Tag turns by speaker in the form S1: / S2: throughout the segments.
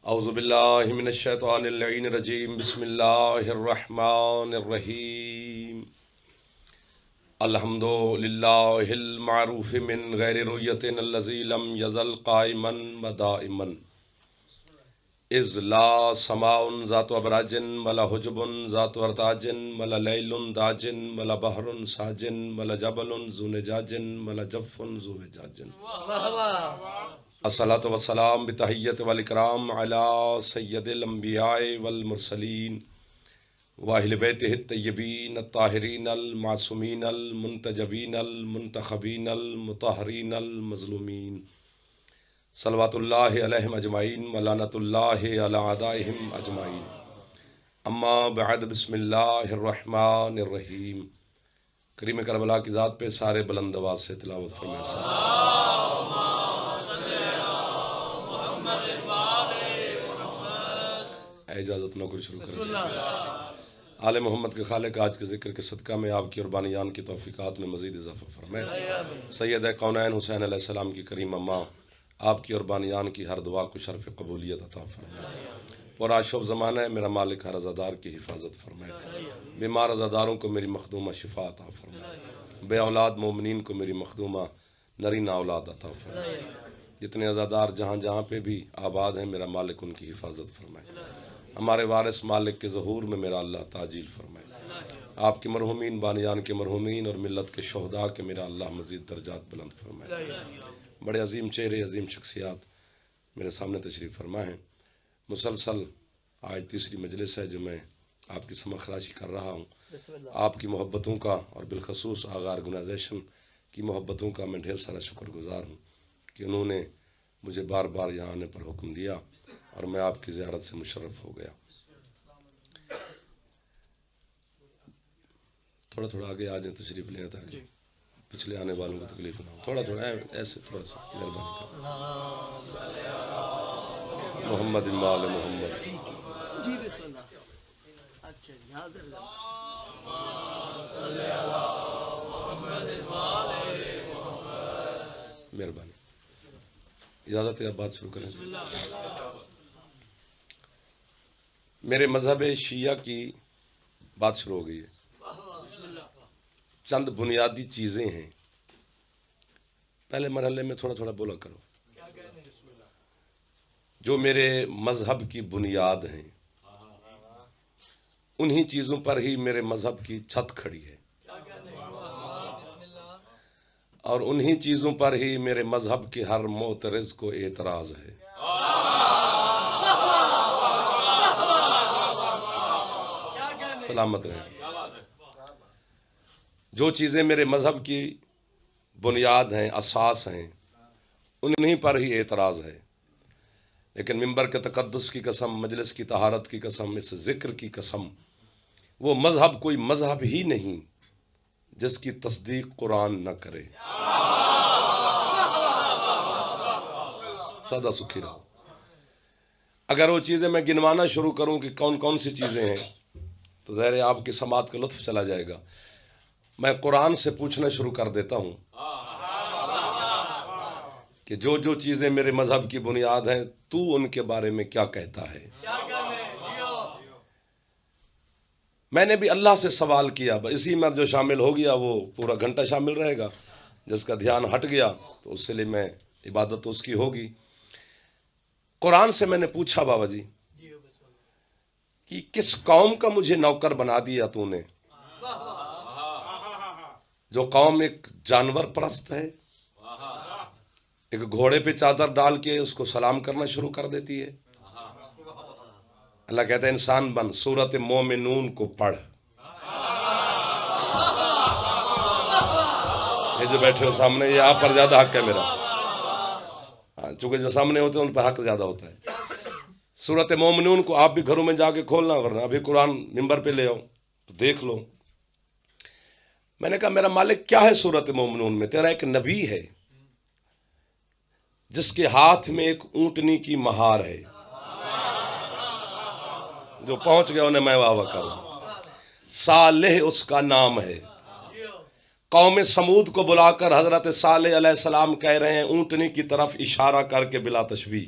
S1: औज़ुबिल्लाहि मिनश्शैतानिर्रजीम बिस्मिल्लाहिर्रहमानिर्रहीम अल्हम्दुलिल्लाहिल मारूफ़ि मिन गैरि रुयतिन अल्लज़ी लम यज़ल क़ाइमन व दाइमन इज़ ला समाउन ज़ातु अबराजिन वला हुजुबुन ज़ातु अरताजिन वला लैलुन दाजिन वला बहरुन साजिन वला जबलुन ज़ु निजाजिन वला जफ़्फ़ुन ज़ु विजाजिन। अस्सलातु वस्सलाम बितहिय्यत वल इकराम अला सय्यदिल अंबियाए वल मुरसलीन व अहले बैतिहि तय्यबीन अत्ताहिरीन अल मासूमीन अल मुंतजबीन अल मुंतखबीन अल मुतहहरीन अल मज़लूमीन सल्लवातुल्लाहि अलैहिम अजमाइन व लानतुल्लाहि अला अदाइहिम अजमाइन। अम्मा बअद बिस्मिल्लाहिर रहमानिर रहीम। करीम करबला की ज़ात पे सारे बुलंद आवाज़ से तिलावत फरमाएं। इजाज़त नौकरी शुरू करें। आले मोहम्मद के खालिक आज के ज़िक्र के सदका में आपकी और बानियान की तौफ़ीक़ात में मज़ीद इज़ाफ़ा फरमाएं। सैयद कौनैन हुसैन अलैहिस्सलाम की करीम अम्मा आपकी और बानियान की हर दुआ को शर्फ़ कबूलियत अता फरमाएं। पूरा शुभ ज़माना मेरा मालिक हर अज़ादार की हिफाजत फरमाएं। बीमार अज़ादारों को मेरी मखदूमा शिफा अता फरमाएं। बे औलाद मोमिनीन को मेरी मखदूमा नरीना औलाद अता फरमाएं। जितने अज़ादार जहाँ जहाँ पे भी आबाद हैं मेरा मालिक उनकी हिफाजत फरमाएं। हमारे वारिस मालिक के ज़हूर में मेरा अल्लाह ताजील फरमाए। आपके मरहूमीन बानियान के मरहूमीन और मिल्लत के शोहदा के मेरा अल्लाह मज़ीद दर्जात बुलंद फरमाए। बड़े अजीम चेहरे अजीम शख्सियात मेरे सामने तशरीफ़ फरमा हैं। मुसलसल आज तीसरी मजलिस है जो मैं आपकी समखराशी कर रहा हूँ। आपकी मोहब्बतों का और बिलखसूस आगा ऑर्गेनाइजेशन की मोहब्बतों का मैं ढेर सारा शुक्रगुज़ार हूँ कि उन्होंने मुझे बार बार यहाँ आने पर हुक्म दिया और मैं आपकी ज़ियारत से मुशर्रफ हो गया। थोड़ा थोड़ा आगे आ जाए, तशरीफ़ लें ताकि पिछले आने वालों को तकलीफ ना हो। थोड़ा थोड़ा ऐसे थोड़ा सा मेहरबानी कर। मोहम्मद इमाल मोहम्मद मेहरबानी। इजाज़त है, आप बात शुरू करें। मेरे मज़हब शिया की बात शुरू हो गई है। चंद बुनियादी चीज़ें हैं। पहले मरहले में थोड़ा थोड़ा बोला करो। जो मेरे मज़हब की बुनियाद हैं उन्हीं चीज़ों पर ही मेरे मज़हब की छत खड़ी है और उन्हीं चीज़ों पर ही मेरे मज़हब के हर मोतरज़ को एतराज़ है। सलामत रहे। जो चीज़ें मेरे मज़हब की बुनियाद हैं, असास हैं, उन्हीं पर ही एतराज़ है। लेकिन मिंबर के तक़द्दुस की कसम, मजलिस की तहारत की कसम, इस ज़िक्र की कसम, वो मज़हब कोई मज़हब ही नहीं जिसकी तस्दीक कुरान न करे। सदा सुखी रहो। अगर वो चीज़ें मैं गिनवाना शुरू करूं कि कौन कौन सी चीज़ें हैं तो ज़ाहिर है आपकी समात का लुत्फ़ चला जाएगा। मैं कुरान से पूछना शुरू कर देता हूँ कि जो जो चीज़ें मेरे मज़हब की बुनियाद हैं तू उनके बारे में क्या कहता है। मैंने भी अल्लाह से सवाल किया, इसी में जो शामिल हो गया वो पूरा घंटा शामिल रहेगा। जिसका ध्यान हट गया तो उससे लिए मैं इबादत तो उसकी होगी। कुरान से मैंने पूछा बाबा जी कि किस कौम का मुझे नौकर बना दिया तूने, जो कौम एक जानवर परस्त है, एक घोड़े पे चादर डाल के उसको सलाम करना शुरू कर देती है। अल्लाह कहता है इंसान बन, सूरत मोमिनून को पढ़। ये जो बैठे हो सामने, ये आप पर ज्यादा हक है मेरा। हाँ, चूंकि जो सामने होते हैं उन पर हक ज्यादा होता है। सूरत मोमिनून को आप भी घरों में जाके खोलना, वरना अभी कुरान मिंबर पे ले आओ तो देख लो। मैंने कहा मेरा मालिक क्या है सूरत मोमिनून में? तेरा एक नबी है जिसके हाथ में एक ऊंटनी की महार है, जो पहुंच गया उन्हें मैं वाह करूं। सालेह उसका नाम है। कौम समूद को बुलाकर हजरत सालेह अलैहिस्सलाम कह रहे हैं ऊंटनी की तरफ इशारा करके बिला तशबीह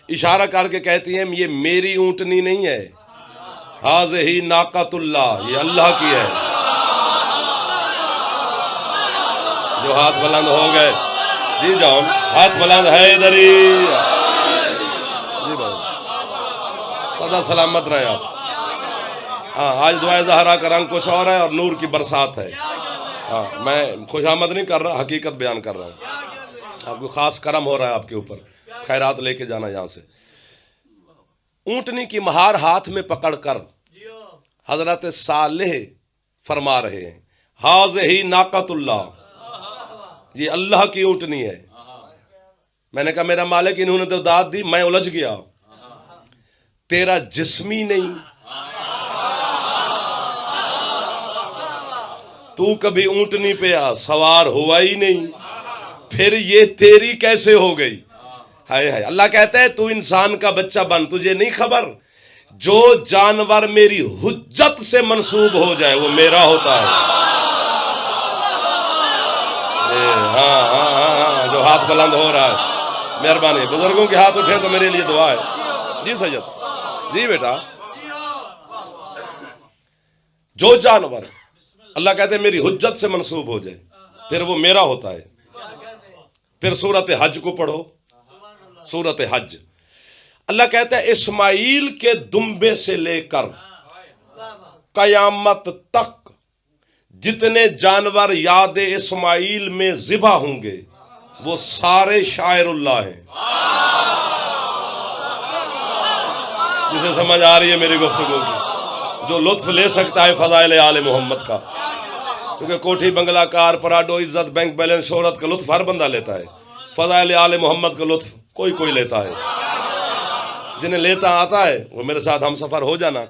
S1: इशारा करके कहती हैं ये मेरी ऊंटनी नहीं है, हाज़िही नाक़तुल्लाह, ये अल्लाह की है। जो हाथ बुलंद हो गए, जी जाओ, हाथ बुलंद है इधर ही, जी भाई, सदा सलामत रहे आप। हाँ, आज दुआए ज़हरा का रंग कुछ और है और नूर की बरसात है। हाँ, मैं खुशामद नहीं कर रहा, हकीकत बयान कर रहा हूँ। आपको खास करम हो रहा है आपके ऊपर, खैरात लेके जाना यहाँ से। ऊंटनी की महार हाथ में पकड़कर हजरत सालेह फरमा रहे हैं, हाज़िही नाक़तुल्लाह, ये अल्लाह की ऊंटनी है। मैंने कहा मेरा मालिक, इन्होंने तो दाद दी, मैं उलझ गया। तेरा जिस्मी नहीं, तू कभी ऊंटनी पे सवार हुआ ही नहीं, फिर ये तेरी कैसे हो गई? हाय हाय। अल्लाह कहता है तू इंसान का बच्चा बन, तुझे नहीं खबर जो जानवर मेरी हुज्जत से मंसूब हो जाए वो मेरा होता है। हाँ हाँ हाँ हाँ, जो हाथ बुलंद हो रहा है, मेहरबानी, बुजुर्गों के हाथ उठे तो मेरे लिए दुआ है। जी सैयद, जी बेटा। जो जानवर अल्लाह कहते हैं मेरी हुज्जत से मंसूब हो जाए फिर वो मेरा होता है। फिर सूरत हज को पढ़ो, सूरत हज। अल्लाह कहता है इस्माइल के दुम्बे से लेकर कयामत तक जितने जानवर याद इस्माइल में ज़िबा होंगे वो सारे शायरुल्लाह हैं। जिसे समझ आ रही है मेरी गुफ्तगू की, जो लुत्फ ले सकता है फज़ाइल आले मोहम्मद का, क्योंकि कोठी बंगला कार पराडो इज्जत बैंक बैलेंस शोहरत का लुत्फ हर बंदा लेता है, फज़ाइल आले मोहम्मद का लुत्फ कोई कोई लेता है। जिन्हें लेता आता है वो मेरे साथ हम सफर हो जाना।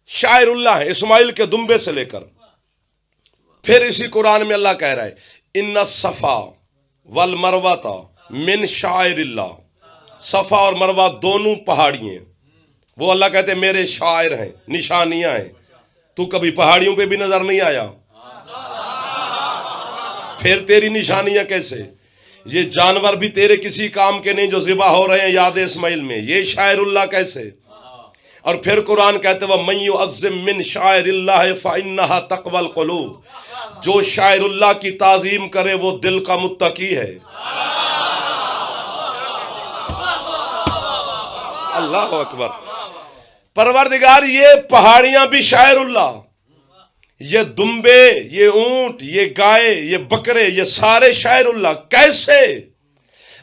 S1: शायरुल्लाह है इस्माइल के दुम्बे से लेकर। फिर इसी कुरान में अल्लाह कह रहा है इन्ना सफा वल मरवाता मिन शायरिल्लाह, सफा और मरवा दोनों पहाड़ियां वो अल्लाह कहते हैं मेरे शायर हैं, निशानियां हैं। तू कभी पहाड़ियों पे भी नजर नहीं आया, फिर तेरी निशानियां कैसे? ये जानवर भी तेरे किसी काम के नहीं जो ज़िबा हो रहे हैं याद इस्माइल में, ये शायरुल्लाह कैसे? और फिर कुरान कहते वह मन युअज़्ज़िम मिन शायरिल्लाह फ़इन्नहा तक़वल क़ुलूब, जो शायरुल्लाह की ताज़ीम करे वो दिल का मुत्तकी है। अल्लाह अकबर। परवरदिगार ये पहाड़ियां भी शायरुल्लाह, ये दुम्बे, ये ऊंट, ये गाय, ये बकरे, ये सारे शायरुल्लाह। कैसे?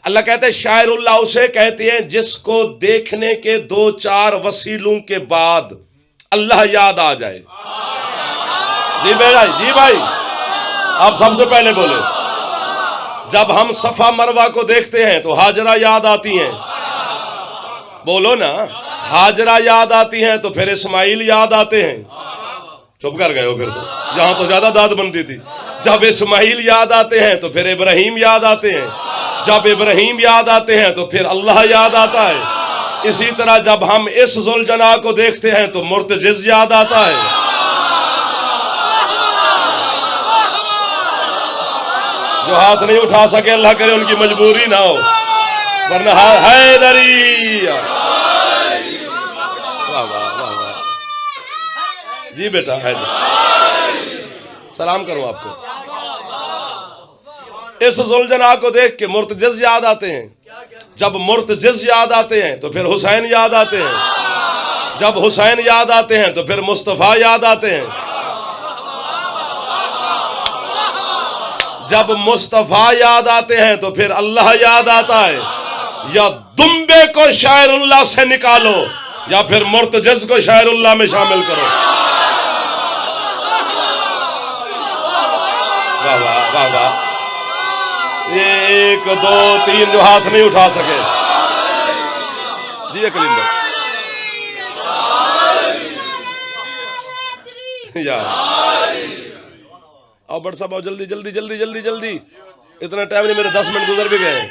S1: अल्लाह कहते हैं शायरुल्लाह उसे कहते हैं जिसको देखने के 2-4 वसीलों के बाद अल्लाह याद आ जाए। जी बेटा, जी भाई, आप सबसे पहले बोले। जब हम सफा मरवा को देखते हैं तो हाजरा याद आती हैं, बोलो ना, हाजरा याद आती हैं तो फिर इस्माइल याद आते हैं। चुप कर गए हो फिर तो, जहां तो ज्यादा दाद बनती थी। जब इस्माइल याद आते हैं तो फिर इब्राहिम याद आते हैं, जब इब्राहिम याद आते हैं तो फिर अल्लाह याद आता है। इसी तरह जब हम इस जुल्जना को देखते हैं तो मुर्तजिज़ याद आता है। जो हाथ नहीं उठा सके अल्लाह करे उनकी मजबूरी ना हो, वरना हैदरी। वाह वाह वाह वाह। जी बेटा हैदर, सलाम करूं आपको। इस जुल्जना को देख के मुर्तजिज़ याद आते हैं। जब मुर्तजिज़ याद आते हैं तो फिर हुसैन याद आते हैं। जब हुसैन याद आते हैं तो फिर मुस्तफ़ा याद आते हैं। जब मुस्तफ़ा याद आते हैं तो फिर अल्लाह याद आता है। या दुम्बे को शायरुल्लाह से निकालो या फिर मुर्तजिज़ को शायरुल्लाह में शामिल करो। वाह वाह वाह वाह। 1 2 3 जो हाथ नहीं उठा सके, जी कलिंदर यार आओ बड़ साहब, आओ जल्दी जल्दी जल्दी जल्दी जल्दी, इतना टाइम नहीं, मेरे 10 मिनट गुजर भी गए।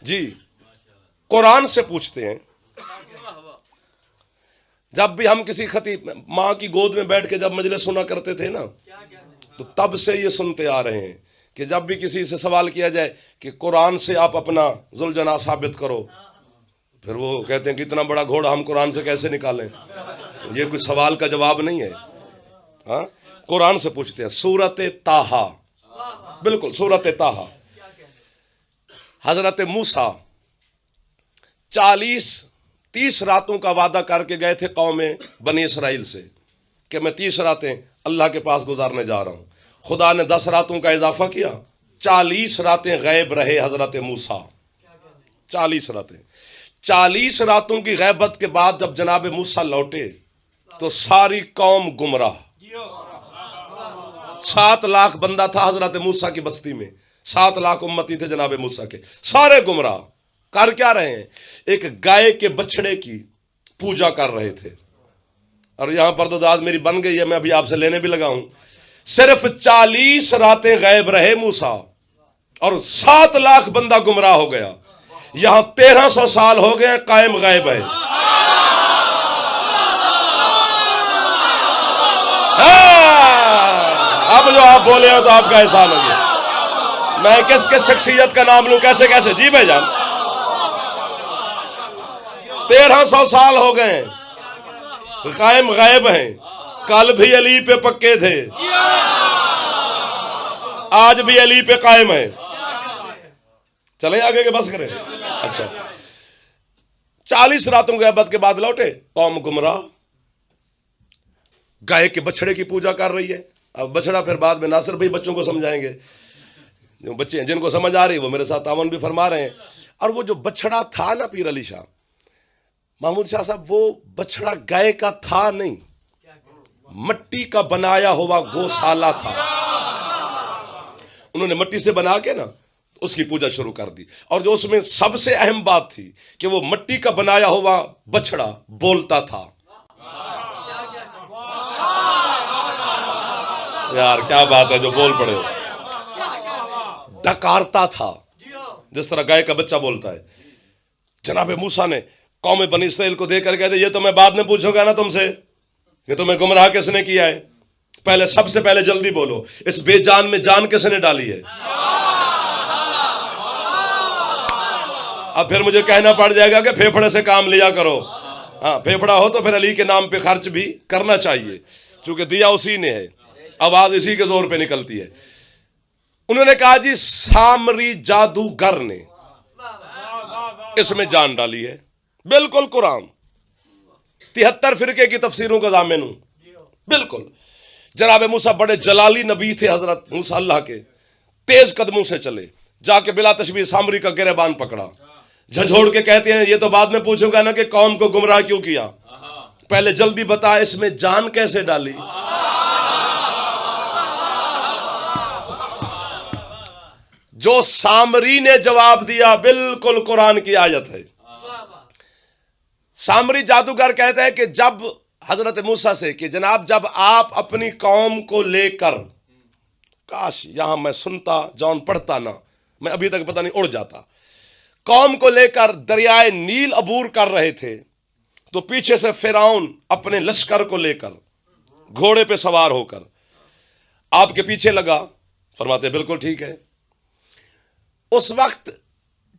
S1: जी कुरान से पूछते हैं। जब भी हम किसी खतीब माँ की गोद में बैठ के जब मजलिस सुना करते थे ना, तो तब से ये सुनते आ रहे हैं कि जब भी किसी से सवाल किया जाए कि कुरान से आप अपना जुल्जना साबित करो, फिर वो कहते हैं कि इतना बड़ा घोड़ा हम कुरान से कैसे निकालें। ये कोई सवाल का जवाब नहीं है। हाँ, कुरान से पूछते हैं। सूरत ताहा, बिल्कुल सूरत ताहा। हजरत मूसा 30 रातों का वादा करके गए थे कौम बनी इसराइल से कि मैं 30 रातें अल्लाह के पास गुजारने जा रहा हूं। खुदा ने 10 रातों का इजाफा किया, 40 रातें गैब रहे हजरत मूसा। 40 रातें, 40 रातों की गैबत के बाद जब जनाब मूसा लौटे तो सारी कौम गुमराह। 7 लाख बंदा था हजरत मूसा की बस्ती में, 7 लाख उम्मती थे जनाब मूसा के, सारे गुमराह। कर क्या रहे हैं? एक गाय के बछड़े की पूजा कर रहे थे। और यहां पर तो दाद मेरी बन गई है, मैं अभी आपसे लेने भी लगा हूं। सिर्फ 40 रातें गैब रहे मूसा और 7 लाख बंदा गुमराह हो गया। यहां 1300 साल हो गए कायम गैब है। अब जो आप बोले हो तो आपका एहसान हो गया। मैं किसके शख्सियत का नाम लूं, कैसे कैसे? जी भाईजान, 1300 साल हो गए कायम गैब हैं। कल भी अली पे पक्के थे, आज भी अली पे कायम है। चले आगे के बस करें। अच्छा, 40 रातों के गैबत के बाद लौटे, कौम गुमराह, गाय के बछड़े की पूजा कर रही है। अब बछड़ा फिर बाद में नासिर भाई बच्चों को समझाएंगे, जो बच्चे हैं जिनको समझ आ रही है वो मेरे साथ तावन भी फरमा रहे हैं। और वो जो बछड़ा था ना पीर अली शाह महमूद शाह साहब, वो बछड़ा गाय का था नहीं, मट्टी का बनाया हुआ गौशाला था। उन्होंने मट्टी से बना के ना उसकी पूजा शुरू कर दी। और जो उसमें सबसे अहम बात थी कि वो मट्टी का बनाया हुआ बछड़ा बोलता था। यार क्या बात है, जो बोल पड़े, डकारता था जिस तरह गाय का बच्चा बोलता है। जनाब मूसा ने कौम बनी इसराइल को देखकर कहते, ये तो मैं बाद में पूछूंगा ना तुमसे, ये तुम्हें गुमराह किसने किया है? पहले सबसे पहले जल्दी बोलो, इस बेजान में जान किसने डाली है? अब फिर मुझे कहना पड़ जाएगा कि फेफड़े से काम लिया करो। हाँ, फेफड़ा हो तो फिर अली के नाम पे खर्च भी करना चाहिए, क्योंकि दिया उसी ने है, आवाज इसी के जोर पे निकलती है। उन्होंने कहा जी सामरी जादूगर ने इसमें जान डाली है। बिल्कुल कुरान 73 फिरके की तफसीरों का जामिन हूं। बिल्कुल जनाब मूसा बड़े जलाली नबी थे। हजरत मूसा अल्लाह के तेज कदमों से चले, जाके बिला तशबीह सामरी का गिरबान पकड़ा, झंझोड़ के कहते हैं, ये तो बाद में पूछूंगा ना कि कौम को गुमराह क्यों किया, पहले जल्दी बता इसमें जान कैसे डाली। जो सामरी ने जवाब दिया बिल्कुल कुरान की आयत है। सामरी जादूगर कहता है कि जब हजरत मूसा से कि जनाब जब आप अपनी कौम को लेकर, काश यहां मैं सुनता जौन पढ़ता ना, मैं अभी तक पता नहीं उड़ जाता, कौम को लेकर दरियाए नील अबूर कर रहे थे तो पीछे से फिरौन अपने लश्कर को लेकर घोड़े पे सवार होकर आपके पीछे लगा। फरमाते बिल्कुल ठीक है। उस वक्त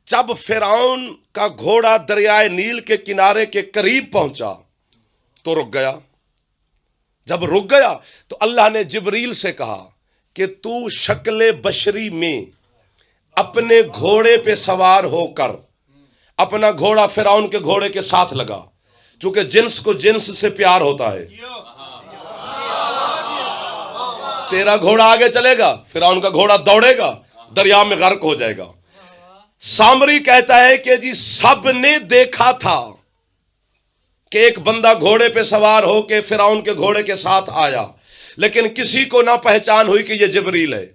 S1: जब फिरौन का घोड़ा दरियाए नील के किनारे के करीब पहुंचा तो रुक गया। जब रुक गया तो अल्लाह ने जिब्रील से कहा कि तू शक्ल बशरी में अपने घोड़े पे सवार होकर अपना घोड़ा फिरौन के घोड़े के साथ लगा, चूंकि जिन्स को जिन्स से प्यार होता है। तेरा घोड़ा आगे चलेगा, फिरौन का घोड़ा दौड़ेगा, दरिया में गर्क हो जाएगा। सामरी कहता है कि जी सबने देखा था कि एक बंदा घोड़े पे सवार होके फिरौन के घोड़े के साथ आया, लेकिन किसी को ना पहचान हुई कि यह जिब्रील है।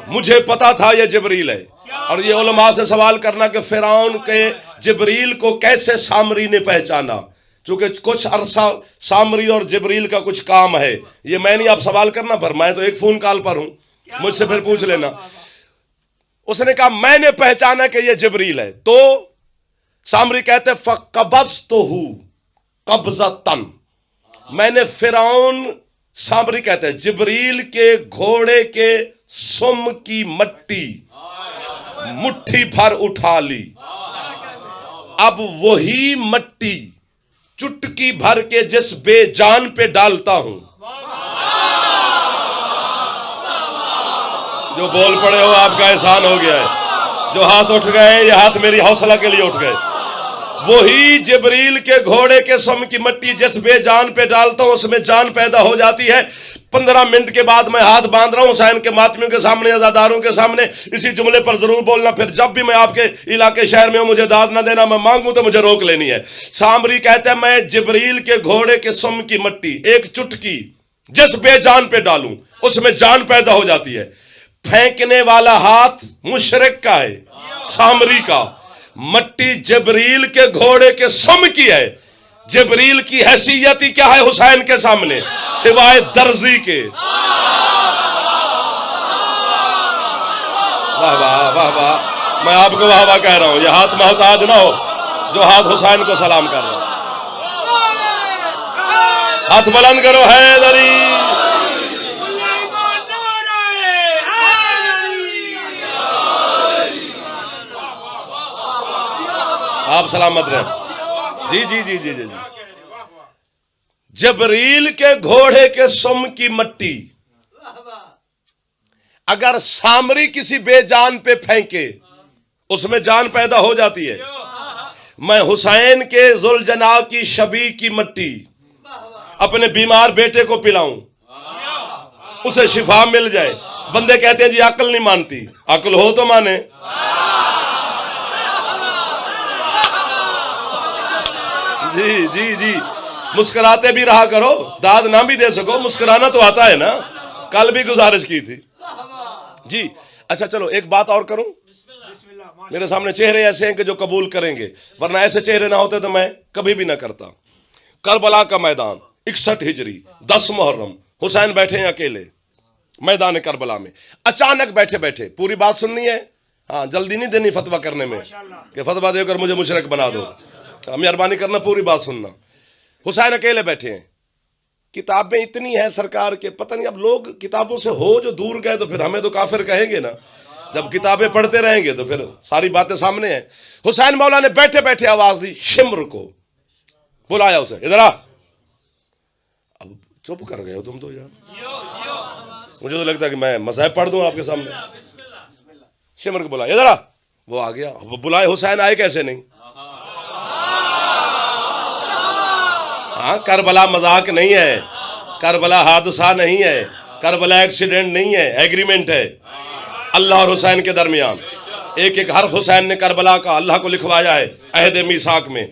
S1: मुझे पता था यह जिब्रील है। और ये उलमा से सवाल करना कि फिरौन के जिब्रील को कैसे सामरी ने पहचाना, क्योंकि कुछ अरसा सामरी और जिब्रील का कुछ काम है। ये मैं नहीं, आप सवाल करना, पर मैं तो एक फोन कॉल पर हूं, मुझसे फिर पूछ लेना। उसने कहा मैंने पहचाना कि यह जिब्रील है। तो सामरी कहते फकबज़्तहू कब्ज़तन, मैंने फिरौन, सामरी कहते हैं जिब्रील के घोड़े के सुम की मट्टी मुट्ठी भर उठा ली, अब वही मट्टी चुटकी भर के जिस बेजान पे डालता हूं। जो बोल पड़े हो आपका एहसान हो गया है। जो हाथ उठ गए ये हाथ मेरी हौसला के लिए उठ गए। वही जिब्रील के घोड़े के सम की मट्टी जिस बेजान पे डालता हूं उसमें जान पैदा हो जाती है। 15 मिनट के बाद मैं हाथ बांध रहा हूं हुसैन के मातमियों के सामने, अज़ादारों के सामने। इसी जुमले पर जरूर बोलना, फिर जब भी मैं आपके इलाके शहर में हूं मुझे दाद ना देना, मैं मांगूं तो मुझे रोक लेनी है। सामरी कहते हैं मैं जिब्रील के घोड़े के सम की मट्टी एक चुटकी जिस बेजान पे डालूं उसमें जान पैदा हो जाती है। फेंकने वाला हाथ मुशरिक का है, सामरी का। मट्टी जिब्रील के घोड़े के सम की है। जिब्रील की हैसियत ही क्या है हुसैन के सामने, सिवाय दर्जी के। वाह वाह वाह वाह। मैं आपको वाह वाह कह रहा हूं। यह हाथ मोहताज ना हो जो हाथ हुसैन को सलाम कर रहा हो। हाथ बुलंद करो हैदरी। आप सलामत रहे। जी जी जी जी जी। जिब्रील के घोड़े के सम की मट्टी अगर सामरी किसी बेजान पे फेंके उसमें जान पैदा हो जाती है। मैं हुसैन के जुल्जना की शबी की मट्टी अपने बीमार बेटे को पिलाऊं, उसे शिफा मिल जाए। बंदे कहते हैं जी अक्ल नहीं मानती, अक्ल हो तो माने। जी जी जी। मुस्कुराते भी रहा करो, दाद ना भी दे सको, मुस्कुराना तो आता है ना। कल भी गुजारिश की थी जी। अच्छा चलो एक बात और करूं। मेरे सामने चेहरे ऐसे हैं कि जो कबूल करेंगे, वरना ऐसे चेहरे ना होते तो मैं कभी भी ना करता। करबला का मैदान 61 हिजरी 10 मुहर्रम, हुसैन बैठे हैं अकेले मैदान करबला में। अचानक बैठे बैठे पूरी बात सुननी है। हाँ, जल्दी नहीं देनी फतवा करने में कि फतवा देकर मुझे मुशरिक बना दो। मेहरबानी करना, पूरी बात सुनना। हुसैन अकेले बैठे हैं, किताबें इतनी है सरकार के, पता नहीं अब लोग किताबों से हो जो दूर गए तो फिर हमें तो काफिर कहेंगे ना। जब किताबें पढ़ते रहेंगे तो फिर सारी बातें सामने हैं। हुसैन मौला ने बैठे बैठे आवाज दी, शिम्र को बुलाया उसे, इधर आ। अब चुप कर गए हो तुम तो यार। मुझे तो लगता है कि मैं मज़हब पढ़ दूं आपके सामने। शिम्र को बुलाया, इधर आ। वो आ गया। बुलाए हुसैन आए कैसे नहीं। हाँ, करबला मजाक नहीं है, करबला हादसा नहीं है, करबला एक्सीडेंट नहीं है, एग्रीमेंट है अल्लाह और हुसैन के दरमियान। एक एक हर्फ हुसैन ने करबला का अल्लाह को लिखवाया है अहद मीसाक में।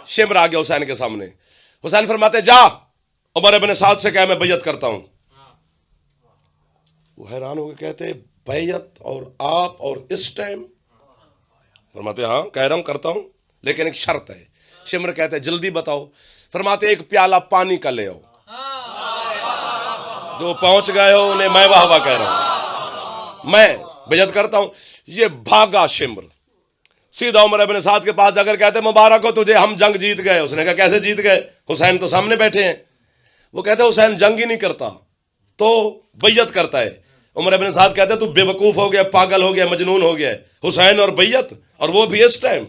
S1: शिम्र आ गया हुसैन के सामने। हुसैन फरमाते जा उमर इब्न साद से कह मैं बैयत करता हूं। वो हैरान हो गए, कहते बैयत और आप और इस टाइम। फरमाते हाँ कह रहा हूं करता हूं, लेकिन एक शर्त है। शिम्र कहते जल्दी बताओ। फरमाते एक प्याला पानी का ले आओ। जो पहुंच गए हो उन्हें मैं वाह वाह कह रहा हूं, मैं बैयत करता हूं। ये भागा शिम्र सीधा उमर इब्न साद के पास जाकर कहते मुबारक हो तुझे, हम जंग जीत गए। उसने कहा कैसे जीत गए, हुसैन तो सामने बैठे हैं। वो कहते हुसैन जंग ही नहीं करता तो बैयत करता है। उमर इब्न साद कहते तू बेवकूफ हो गया, पागल हो गया, मजनून हो गया। हुसैन और बैयत, और वो भी इस टाइम।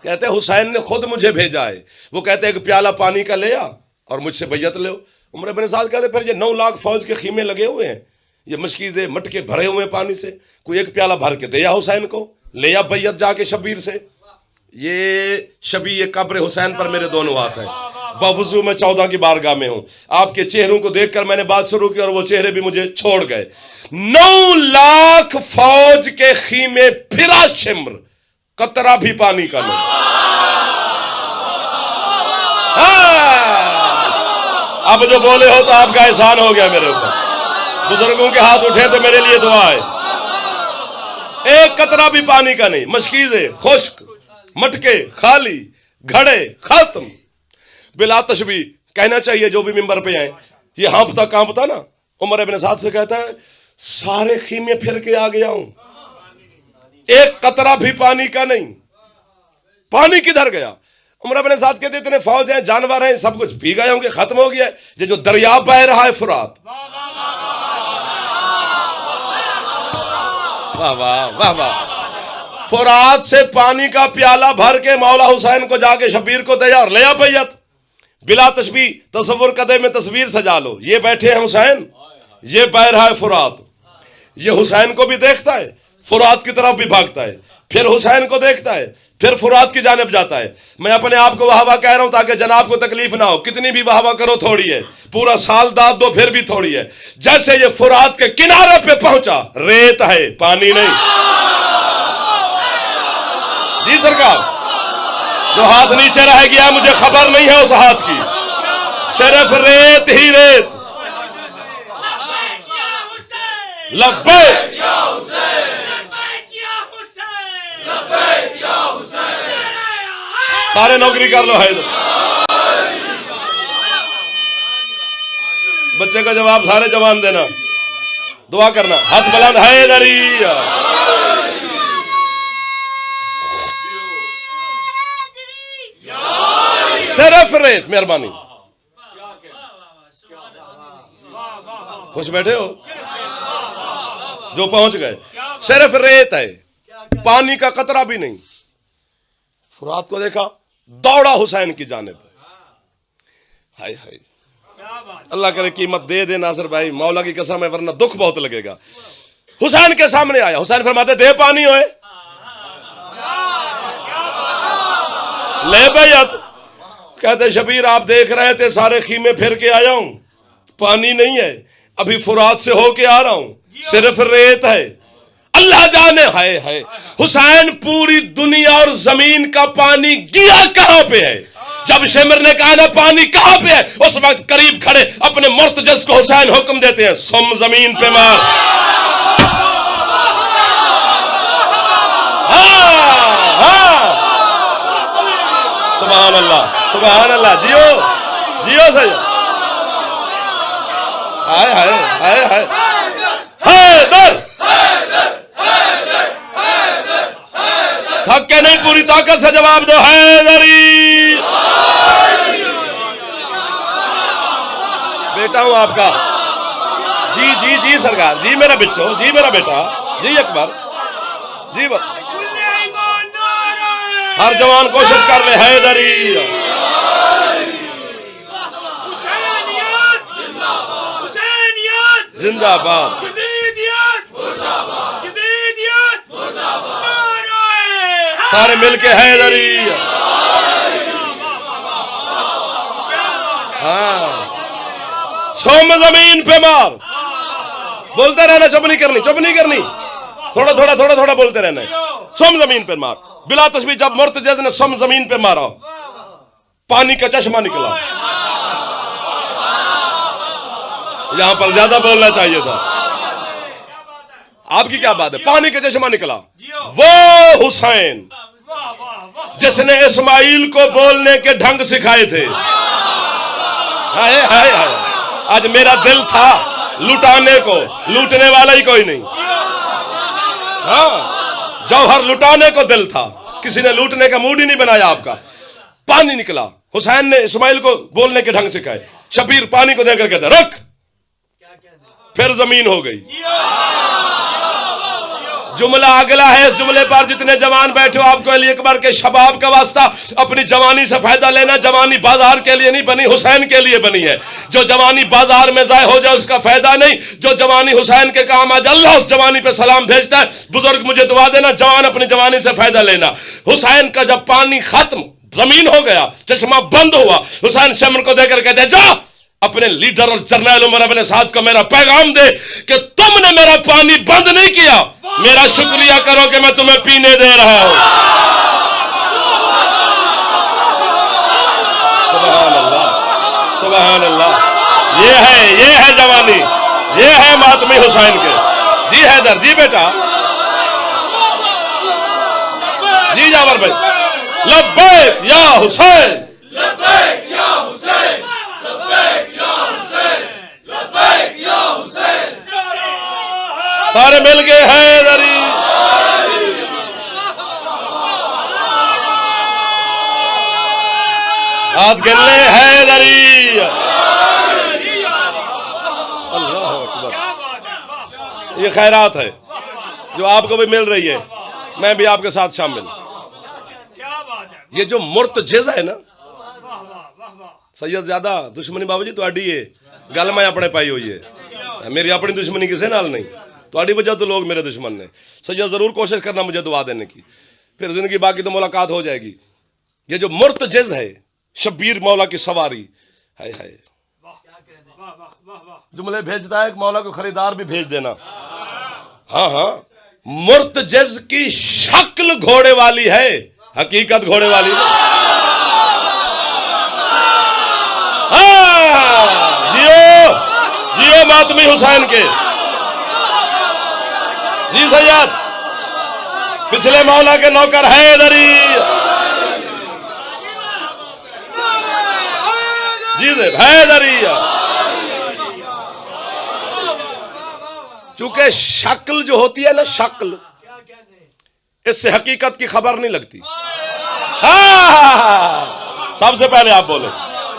S1: कहते हुसैन ने खुद मुझे भेजा है। वो कहते एक प्याला पानी का ले आ और मुझसे बैयत ले। उमर इब्न साद कहते फिर ये 9 लाख फौज के खीमे लगे हुए हैं, ये मशकीज़े मटके भरे हुए हैं पानी से, कोई एक प्याला भर के दे या हुसैन को, ले आ बैयत जाके शबीर से। ये शबी ये कब्र हुसैन पर मेरे दोनों हाथ हैं। बावजू मैं 14 की बारगाह में हूं। आपके चेहरों को देखकर मैंने बात शुरू की और वो चेहरे भी मुझे छोड़ गए। 9 लाख फौज के खीमे फिरा शिम्र, कतरा भी पानी का नहीं। अब जो बोले हो तो आपका एहसान हो गया मेरे ऊपर। बुजुर्गों के हाथ उठे तो मेरे लिए दुआ है। एक कतरा भी पानी का नहीं, मशकीज़े खुश्क, मटके खाली, घड़े खत्म। बिला तशबी कहना चाहिए जो भी मिंबर पे आए। ये हाँफता कांपता ना, उमर इब्न साद से कहता है सारे खीमे फिर के आ गया हूं, एक कतरा भी पानी का नहीं। पानी किधर गया। उमर इब्न साद कहते इतने फौज हैं, जानवर हैं, सब कुछ पी गए होंगे, खत्म हो गया। ये जो दरिया बह रहा है फुरात, वाह वाह वाह वाह। फुरात से पानी का प्याला भर के मौला हुसैन को जाके शबीर को दे और ले आ बैयत बिला तशबी तसव्वुर कदे में तस्वीर सजा लो। ये बैठे हैं हुसैन, ये बह रहा है फुरात, ये हुसैन को भी देखता है, फुरात की तरफ भी भागता है, फिर हुसैन को देखता है, फिर फुरात की जानिब जाता है। मैं अपने आप को वाहवा कह रहा हूं ताकि जनाब को तकलीफ ना हो। कितनी भी वाहवा करो थोड़ी है, पूरा साल दाद दो फिर भी थोड़ी है। जैसे ये फुरात के किनारे पे पहुंचा, रेत है पानी नहीं। जी सरकार, जो हाथ नीचे रह गया मुझे खबर नहीं है उस हाथ की, सिर्फ रेत ही रेत। लब्बैक सारे नौकरी कर लो। है बच्चे का जवाब सारे जवान देना, दुआ करना, हाथ बुलंद हैदरी। सिर्फ रेत, मेहरबानी। खुश बैठे हो जो पहुंच गए। सिर्फ रेत है, पानी का कतरा भी नहीं। फुरात को देखा, दौड़ा हुसैन की जानिब। हाय हाय, अल्लाह करे कीमत दे दे नासिर भाई, मौला की कसम है, वरना दुख बहुत लगेगा। हुसैन के सामने आया, हुसैन फरमाते दे पानी होए, ले बैयत। कहते शबीर आप देख रहे थे सारे खीमे फिर के आया हूं, पानी नहीं है, अभी फुरात से होके आ रहा हूं, सिर्फ रेत है। अल्लाह जाने है हुसैन पूरी दुनिया और जमीन का पानी गिया कहां पे है। जब शेमर ने कहा ना पानी कहां पे है, उस वक्त करीब खड़े अपने मुर्तजस को हुसैन हुक्म देते हैं, सुम जमीन पे मार। सुभान अल्लाह, सुभान अल्लाह। जियो जियो सही। हाय हाय हाय हाय हैदर, थक के नहीं, पूरी ताकत से जवाब दो, हैदरी। बेटा हूं आपका। जी जी जी सरकार, जी मेरा बिच्चो, जी मेरा बेटा, जी अकबर, जी हर जवान कोशिश कर ले, हैदरी। जिंदाबाद। सारे मिलके हैदरी। हाँ, सोम जमीन पे मार। बोलते रहना, चुप नहीं करनी, चुप नहीं करनी, थोड़ा थोड़ा थोड़ा थोड़ा बोलते रहना है। सोम जमीन पे मार, बिला तस्बीह। जब मुर्तज़ा ने सोम जमीन पे मारा, पानी का चश्मा निकला। यहां पर ज्यादा बोलना चाहिए था, आपकी क्या बात है। पानी का चश्मा निकला, वो हुसैन जिसने इस्माइल को बोलने के ढंग सिखाए थे। हाय हाय हाय, आज मेरा दिल था लुटाने को, लूटने वाला ही कोई नहीं। हाँ, जौहर लुटाने को दिल था, किसी ने लूटने का मूड ही नहीं बनाया आपका। पानी निकला, हुसैन ने इस्माइल को बोलने के ढंग सिखाए। शबीर पानी को देकर कहता रुक, फिर जमीन हो गई। जुमला अगला है, इस जुमले पर जितने जवान बैठे हो आपको अली अकबर के शबाब का वास्ता, अपनी जवानी से फायदा लेना। जवानी बाजार के लिए नहीं बनी, हुसैन के लिए बनी है। जो जवानी बाजार में जाए हो जाए उसका फायदा नहीं, जो जवानी हुसैन के काम आ जाए, अल्लाह उस जवानी पे सलाम भेजता है। बुजुर्ग मुझे दुआ देना, जवान अपनी जवानी से फायदा लेना। हुसैन का जब पानी खत्म, जमीन हो गया, चश्मा बंद हुआ, हुसैन शमर को देकर कहते जा अपने लीडर और जर्नैल उमर अपने साथ को मेरा पैगाम दे कि तुमने मेरा पानी बंद नहीं किया, मेरा शुक्रिया करो कि मैं तुम्हें पीने दे रहा हूं। सुभान अल्लाह, सुभान अल्लाह। ये है जवानी, ये है मातमी हुसैन के। जी हैदर, जी बेटा, जी जावर भाई। लब्बैक या हुसैन, लब्बैक या हुसैन, लब्बैक या हुसैन, लब्बैक या हुसैन। सारे मिल गए हैदरी। हाथ गिन ले, हैदरी। अल्लाह अकबर। ये खैरात है, जो आपको भी मिल रही है, मैं भी आपके साथ शामिल। ये जो मुर्तजिज़ है ना, सैयद ज्यादा दुश्मनी बाबू जी तुहाडी है, गल मैं अपने पाई हुई है, मेरी अपनी दुश्मनी किसी नाल नहीं, तुहाडी वजह तो लोग मेरे दुश्मन ने। सैयद जरूर कोशिश करना मुझे दुआ देने की, फिर जिंदगी बाकी तो मुलाकात हो जाएगी। ये जो मुर्तजिज़ है, शब्बीर मौला की सवारी, हाय हाय, जुमले भेजता है, मौला को खरीदार भी भेज देना। हाँ हाँ, मुर्तजिज़ की शक्ल घोड़े वाली है, हकीकत घोड़े वाली नहीं। हाँ, जियो जियो मातमी हुसैन के। जी सैयद, पिछले मौला के नौकर हैदरी। जी से हैदरी। चूंकि शक्ल जो होती है ना, शक्ल, इससे हकीकत की खबर नहीं लगती। हाँ, सबसे पहले आप बोले,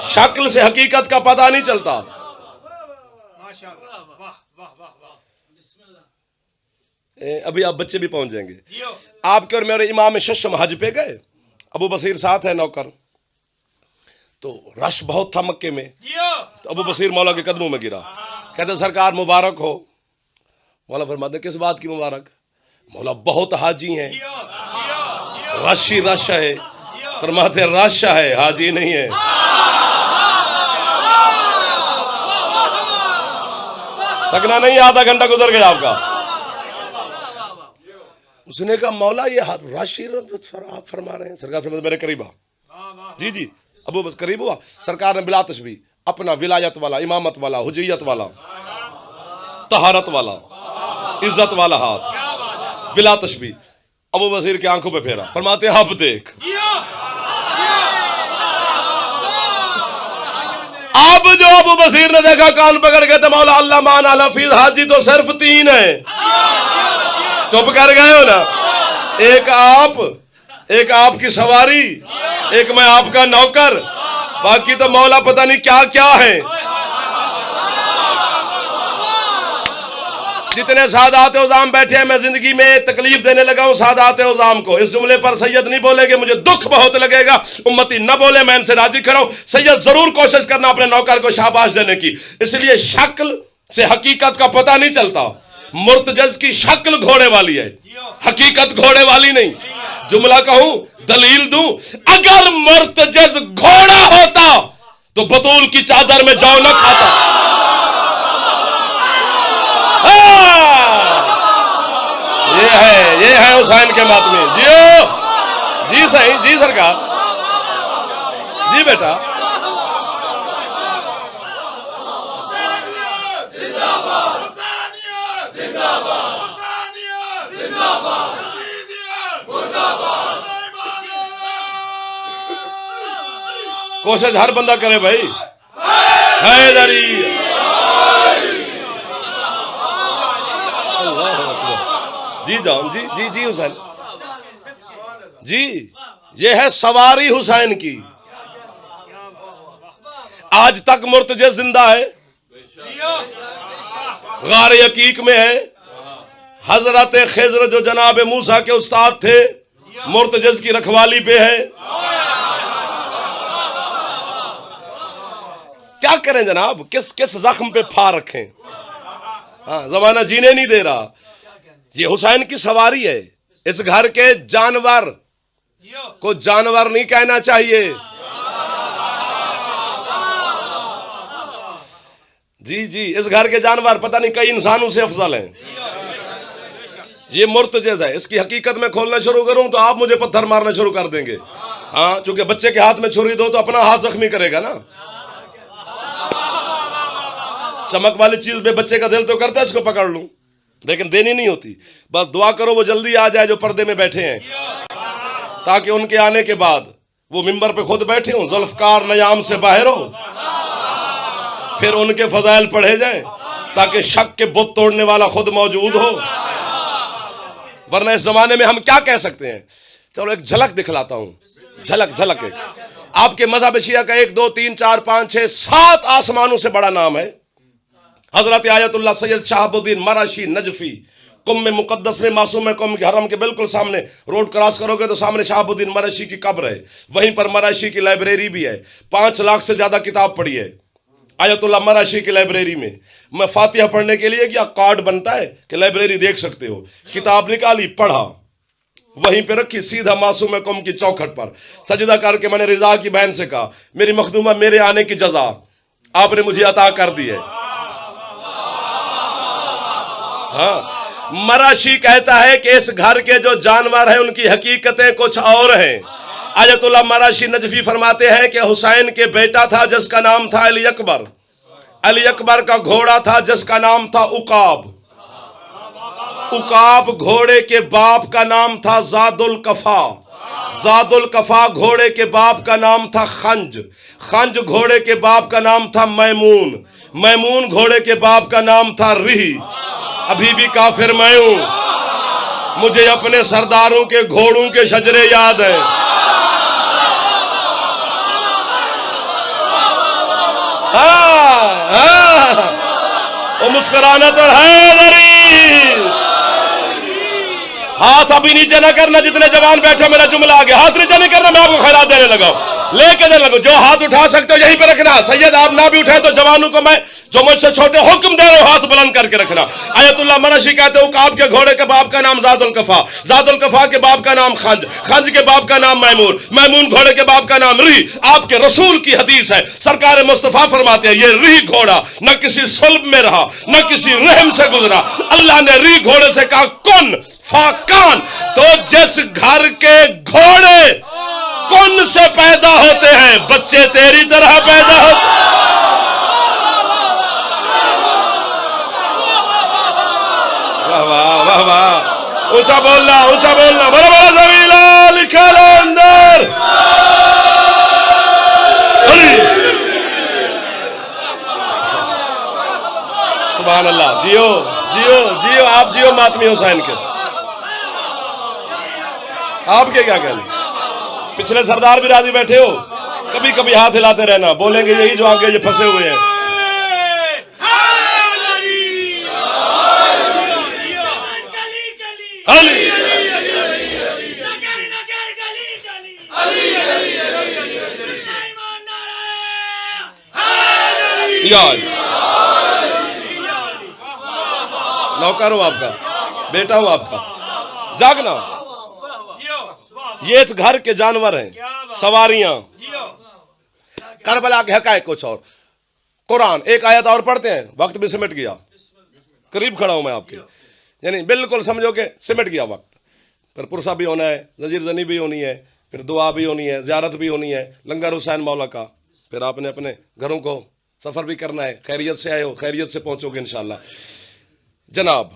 S1: शक्ल से हकीकत का पता नहीं चलता। अभी आप बच्चे भी पहुंच जाएंगे। आपके और मेरे इमाम शशम हज पे गए, अबू बसीर साथ है नौकर, तो रश बहुत था मक्के में। तो अबू बसीर मौला के कदमों में गिरा, कहते सरकार मुबारक हो। मौला फरमाते किस बात की मुबारक? मौला बहुत हाजी हैं, रश ही रश है। फरमाते रश है, हाजी नहीं है। तकना नहीं, आधा घंटा गुजर गया आपका। उसने कहा मौला ये रश ही आप फरमा रहे हैं। सरकार फरमाते मेरे करीब आ। जी जी, अबू बस करीब हुआ। सरकार ने बिला तशबीह अपना विलायत वाला, इमामत वाला, हुजैयत वाला, तहारत वाला, इज्जत वाला हाथ बिला तशबीह अबू बसीर की आंखों पे फेरा। फरमाते अब देख, अब जो अबू बसीर ने देखा, कान पकड़ के, तो मौला अल्लाह मान अला फीज, हाजी तो सिर्फ 3 है। चुप कर गए हो ना? एक आपकी सवारी, एक मैं आपका नौकर, बाकी तो मौला पता नहीं क्या क्या है। जितने सादात उज़ाम बैठे हैं, मैं जिंदगी में तकलीफ देने लगा हूं सादात उज़ाम को। इस जुमले पर सैयद नहीं बोलेंगे, मुझे दुख बहुत लगेगा। उम्मती न बोले, मैं इनसे राजी खड़ा हूं। सैयद जरूर कोशिश करना अपने नौकर को शाबाश देने की। इसलिए शक्ल से हकीकत का पता नहीं चलता। मुर्तजिज़ की शक्ल घोड़े वाली है, हकीकत घोड़े वाली नहीं। जुमला कहूं, दलील दूं, अगर मुर्तजिज़ घोड़ा होता तो बतूल की चादर में जौ न खाता। ये है हुसैन के मातमी। जियो जी, सही जी सरकार, जी बेटा। कोशिश हर बंदा करे भाई। हैदरी जी जान जी जी जी हुसैन जी, ये है सवारी हुसैन की। आज तक मुर्तजिज़ जिंदा है, गार यकीक में है। हजरत खिज़र जो जनाब मूसा के उस्ताद थे, मुर्तजिज़ की रखवाली पे है। क्या करें जनाब, किस किस जख्म पे फार रखें। हाँ, जमाना जीने नहीं दे रहा। ये हुसैन की सवारी है। इस घर के जानवर को जानवर नहीं कहना चाहिए। जी जी, इस घर के जानवर पता नहीं कई इंसानों से अफजल हैं। ये मुर्तजिज़ है। इसकी हकीकत में खोलना शुरू करूं तो आप मुझे पत्थर मारना शुरू कर देंगे। हाँ, चूंकि बच्चे के हाथ में छुरी दो तो अपना हाथ जख्मी करेगा ना। चमक वाली चीज पे बच्चे का दिल तो करता है इसको पकड़ लूं, लेकिन देनी नहीं होती। बस दुआ करो वो जल्दी आ जाए जो पर्दे में बैठे हैं, ताकि उनके आने के बाद वो मिंबर पे खुद बैठे हो, जुल्फकार नयाम से बाहर हो, फिर उनके फजाइल पढ़े जाएं, ताकि शक के बुत तोड़ने वाला खुद मौजूद हो। वरना इस जमाने में हम क्या कह सकते हैं। चलो एक झलक दिखलाता हूं। झलक एक आपके मज़हब शिया का 1 2 3 4 5 6 7 आसमानों से बड़ा नाम है। हजरत आयतुल्लाह सैयद शहाबुद्दीन मराशी नजफी कुम में मुकद्दस में मासूम कुम के हरम के बिल्कुल सामने रोड क्रॉस करोगे तो सामने शहाबुद्दीन मराशी की कब्र है, वहीं पर मराशी की लाइब्रेरी भी है। 5 लाख से ज्यादा किताब पढ़ी है आयतुल्लाह मराशी की लाइब्रेरी में। मैं फातिहा पढ़ने के लिए क्या कार्ड बनता है कि लाइब्रेरी देख सकते हो, किताब निकाली पढ़ा, वहीं पे रखी, सीधा मासूम कुम की चौखट पर सजदा करके मैंने रिजा की बहन से कहा, मेरी मखदूमा मेरे आने की जजा आपने मुझे अता कर दी है। हाँ, मराशी कहता है कि इस घर के जो जानवर हैं उनकी हकीकतें कुछ और हैं। आयतुल्लाह मराशी नजफी फरमाते हैं कि हुसैन के बेटा था जिसका नाम था अली अकबर, अली अकबर का घोड़ा था जिसका नाम था उकाब, उकाब घोड़े के बाप का नाम था जादुल कफा, जादुल कफा घोड़े के बाप का नाम था खंज, खंज घोड़े के बाप का नाम था मैमून, मैमून घोड़े के बाप का नाम था रिही। अभी भी काफिर मैं हूं, मुझे अपने सरदारों के घोड़ों के शजरे याद है। वो मुस्कुराना तो है, हाथ अभी नीचे ना करना, जितने जवान बैठे मेरा जुमला आ गया, हाथ नीचे नहीं करना, मैं आपको खैरात देने लगा, लेके देने लगा। जो हाथ उठा सकते हो यहीं पे रखना। सैयद आप ना भी उठाए तो जवानों को मैं जो मुझसे छोटे हुक्म दे रहे हो हाथ बुलंद करके रखना। आयतुल्लाह मराशी कहते हो उकाब के घोड़े के बाप का नाम जादुल कफा, जादुल कफा के बाप का नाम खंज, खंज के बाप का नाम मैमून, मैमून घोड़े के बाप का नाम री। आपके रसूल की हदीस है, सरकार मुस्तफा फरमाते हैं ये री घोड़ा न किसी सुल्ब में रहा न किसी रहम से गुजरा। अल्लाह ने री घोड़े से कहा कुन फाकान, तो जिस घर के घोड़े कुन से पैदा होते हैं बच्चे तेरी तरह पैदा होते। वाह वाह वाह, ऊंचा बोलना बड़ा बड़ा जमीला लिखा लो अंदर। सुभान अल्लाह, जियो जियो जियो, आप जियो मातमी हुसैन के। आपके क्या कहने, पिछले सरदार भी राजी बैठे हो, कभी कभी हाथ हिलाते रहना, बोलेंगे यही जो आगे ये फंसे हुए हैं। नौकर हूं आपका, बेटा हूं आपका, जागना। ये इस घर के जानवर हैं, सवारियां। करबला के हकायक कुछ और। कुरान एक आयत और पढ़ते हैं, वक्त भी सिमट गया, करीब खड़ा हूं मैं आपके, यानी बिल्कुल समझो कि सिमट गया वक्त। फिर पुरसा भी होना है, जजीर जनी भी होनी है, फिर दुआ भी होनी है, ज़ियारत भी होनी है, लंगर हुसैन मौला का, फिर आपने अपने घरों को सफ़र भी करना है। खैरियत से आए हो, खैरियत से पहुंचोगे इंशाअल्लाह। जनाब,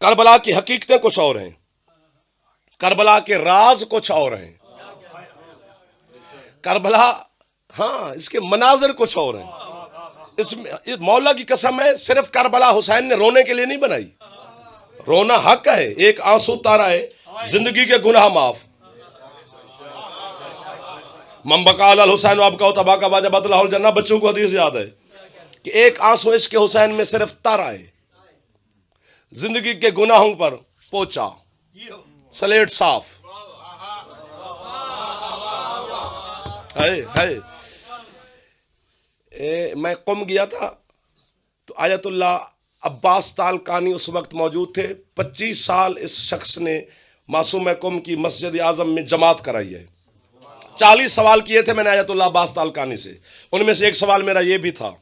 S1: करबला की हकीकतें कुछ और हैं, करबला के राज कुछ और हैं, करबला हाँ इसके मनाजर कुछ और हैं। इसमें मौला की कसम है, सिर्फ करबला हुसैन ने रोने के लिए नहीं बनाई, रोना हक है, एक आंसू तारा है, जिंदगी के गुनाह माफ। मम्बका अल हुसैन आपका तबा का वाजा बदला जन्ना, बच्चों को हदीस याद है कि एक आंसू इसके हुसैन में सिर्फ तारा है, जिंदगी के गुनाहों पर पोचा, स्लेट साफ है। मैं कुम गया था तो आयतुल्लाह अब्बास तालकानी उस वक्त मौजूद थे। 25 साल इस शख्स ने मासूम कुम की मस्जिद आजम में जमात कराई है। 40 सवाल किए थे मैंने आयतुल्लाह अब्बास तालकानी से, उनमें से एक सवाल मेरा ये भी था,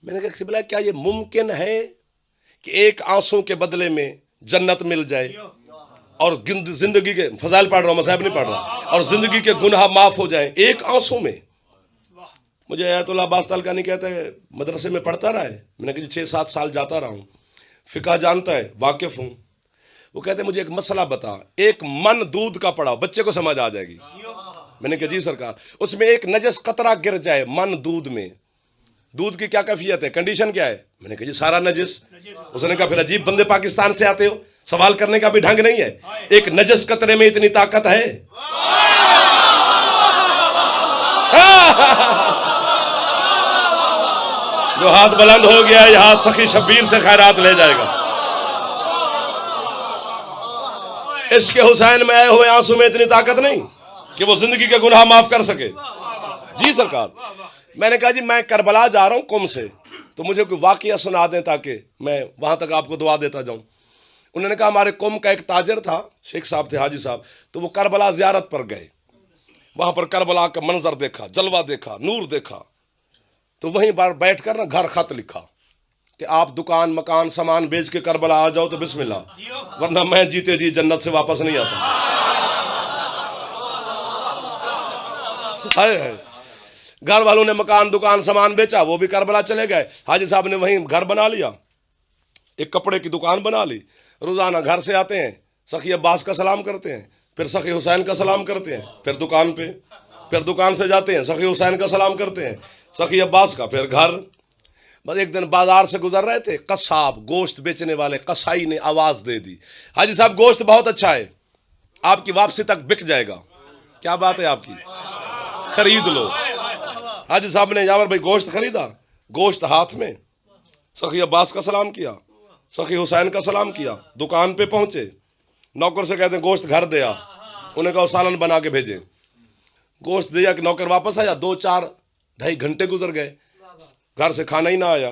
S1: मैंने कहा बोला क्या ये मुमकिन है कि एक आंसू के बदले में जन्नत मिल जाए और जिंदगी के फजाइल पढ़ रहा हूं, मसाइब नहीं पढ़ रहा, और जिंदगी के गुनाह माफ हो जाएं एक आंसू में। मुझे आयतुल्लाह अब्बास तालकानी कहता है मदरसे में पढ़ता रहा है, मैंने कहा 6-7 साल जाता रहा हूँ, फिका जानता है, वाकिफ हूँ। वो कहते मुझे एक मसला बता, एक मन दूध का पढ़ाओ, बच्चे को समझ आ जाएगी। मैंने कहा जी सरकार। उसमें एक नजस कतरा गिर जाए मन दूध में, दूध की क्या कैफियत है, कंडीशन क्या है? मैंने कहा जी सारा नजस। उसने कहा फिर अजीब बंदे पाकिस्तान से आते हो, सवाल करने का भी ढंग नहीं है, एक नजस कतरे में इतनी ताकत है। जो हाथ बुलंद हो गया, ये हाथ सखी शब्बीर से खैरात ले जाएगा। इसके हुसैन में आए हुए आंसू में इतनी ताकत नहीं कि वो जिंदगी के गुनाह माफ कर सके। जी सरकार, मैंने कहा जी मैं करबला जा रहा हूं कुम से, तो मुझे कोई वाकया सुना दें ताकि मैं वहां तक आपको दुआ देता जाऊं। उन्होंने कहा हमारे कुम का एक ताजर था, शेख साहब थे, हाजी साहब, तो वो करबला जियारत पर गए, वहां पर करबला का मंजर देखा, जलवा देखा, नूर देखा, तो वहीं बार बैठ कर ना घर खत लिखा कि आप दुकान मकान सामान बेच के करबला आ जाओ तो बिस्मिल्लाह, वरना मैं जीते जी जन्नत से वापस नहीं आता। घर वालों ने मकान दुकान सामान बेचा, वो भी करबला चले गए। हाजी साहब ने वहीं घर बना लिया, एक कपड़े की दुकान बना ली। रोजाना घर से आते हैं, सखी अब्बास का सलाम करते हैं, फिर सखी हुसैन का सलाम करते हैं, फिर दुकान पे, फिर दुकान से जाते हैं, सखी हुसैन का सलाम करते हैं, सखी अब्बास का, फिर घर। बस एक दिन बाजार से गुजर रहे थे, कसाब गोश्त बेचने वाले कसाई ने आवाज दे दी, हाजी साहब गोश्त बहुत अच्छा है, आपकी वापसी तक बिक जाएगा। क्या बात है आपकी, खरीद लो। हाजी साहब ने यावर भाई गोश्त खरीदा, गोश्त हाथ में, सखी अब्बास का सलाम किया, सखी हुसैन का सलाम किया, दुकान पे पहुंचे, नौकर से कहते हैं गोश्त घर दे आ, उन्हें कहा सालन बना के भेजे। गोश्त दिया कि नौकर वापस आया, 2-4-2.5 घंटे गुजर गए, घर से खाना ही ना आया।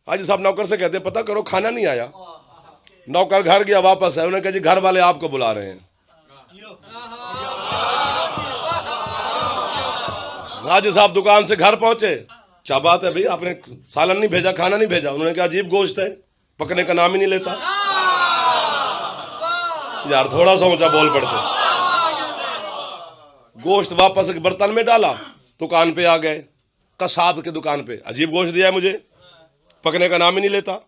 S1: हाजी साहब नौकर से कहते पता करो खाना नहीं आया। नौकर घर गया, वापस आया, उन्होंने कहा जी घर वाले आपको बुला रहे हैं। हाजी साहब दुकान से घर पहुंचे, क्या बात है भाई आपने सालन नहीं भेजा, खाना नहीं भेजा? उन्होंने कहा अजीब गोश्त है, पकने का नाम ही नहीं लेता। यार थोड़ा सा ऊंचा बोल पड़ते। गोश्त वापस एक बर्तन में डाला, दुकान पे आ गए, कसाब की दुकान पे, अजीब गोश्त दिया है मुझे, पकने का नाम ही नहीं लेता,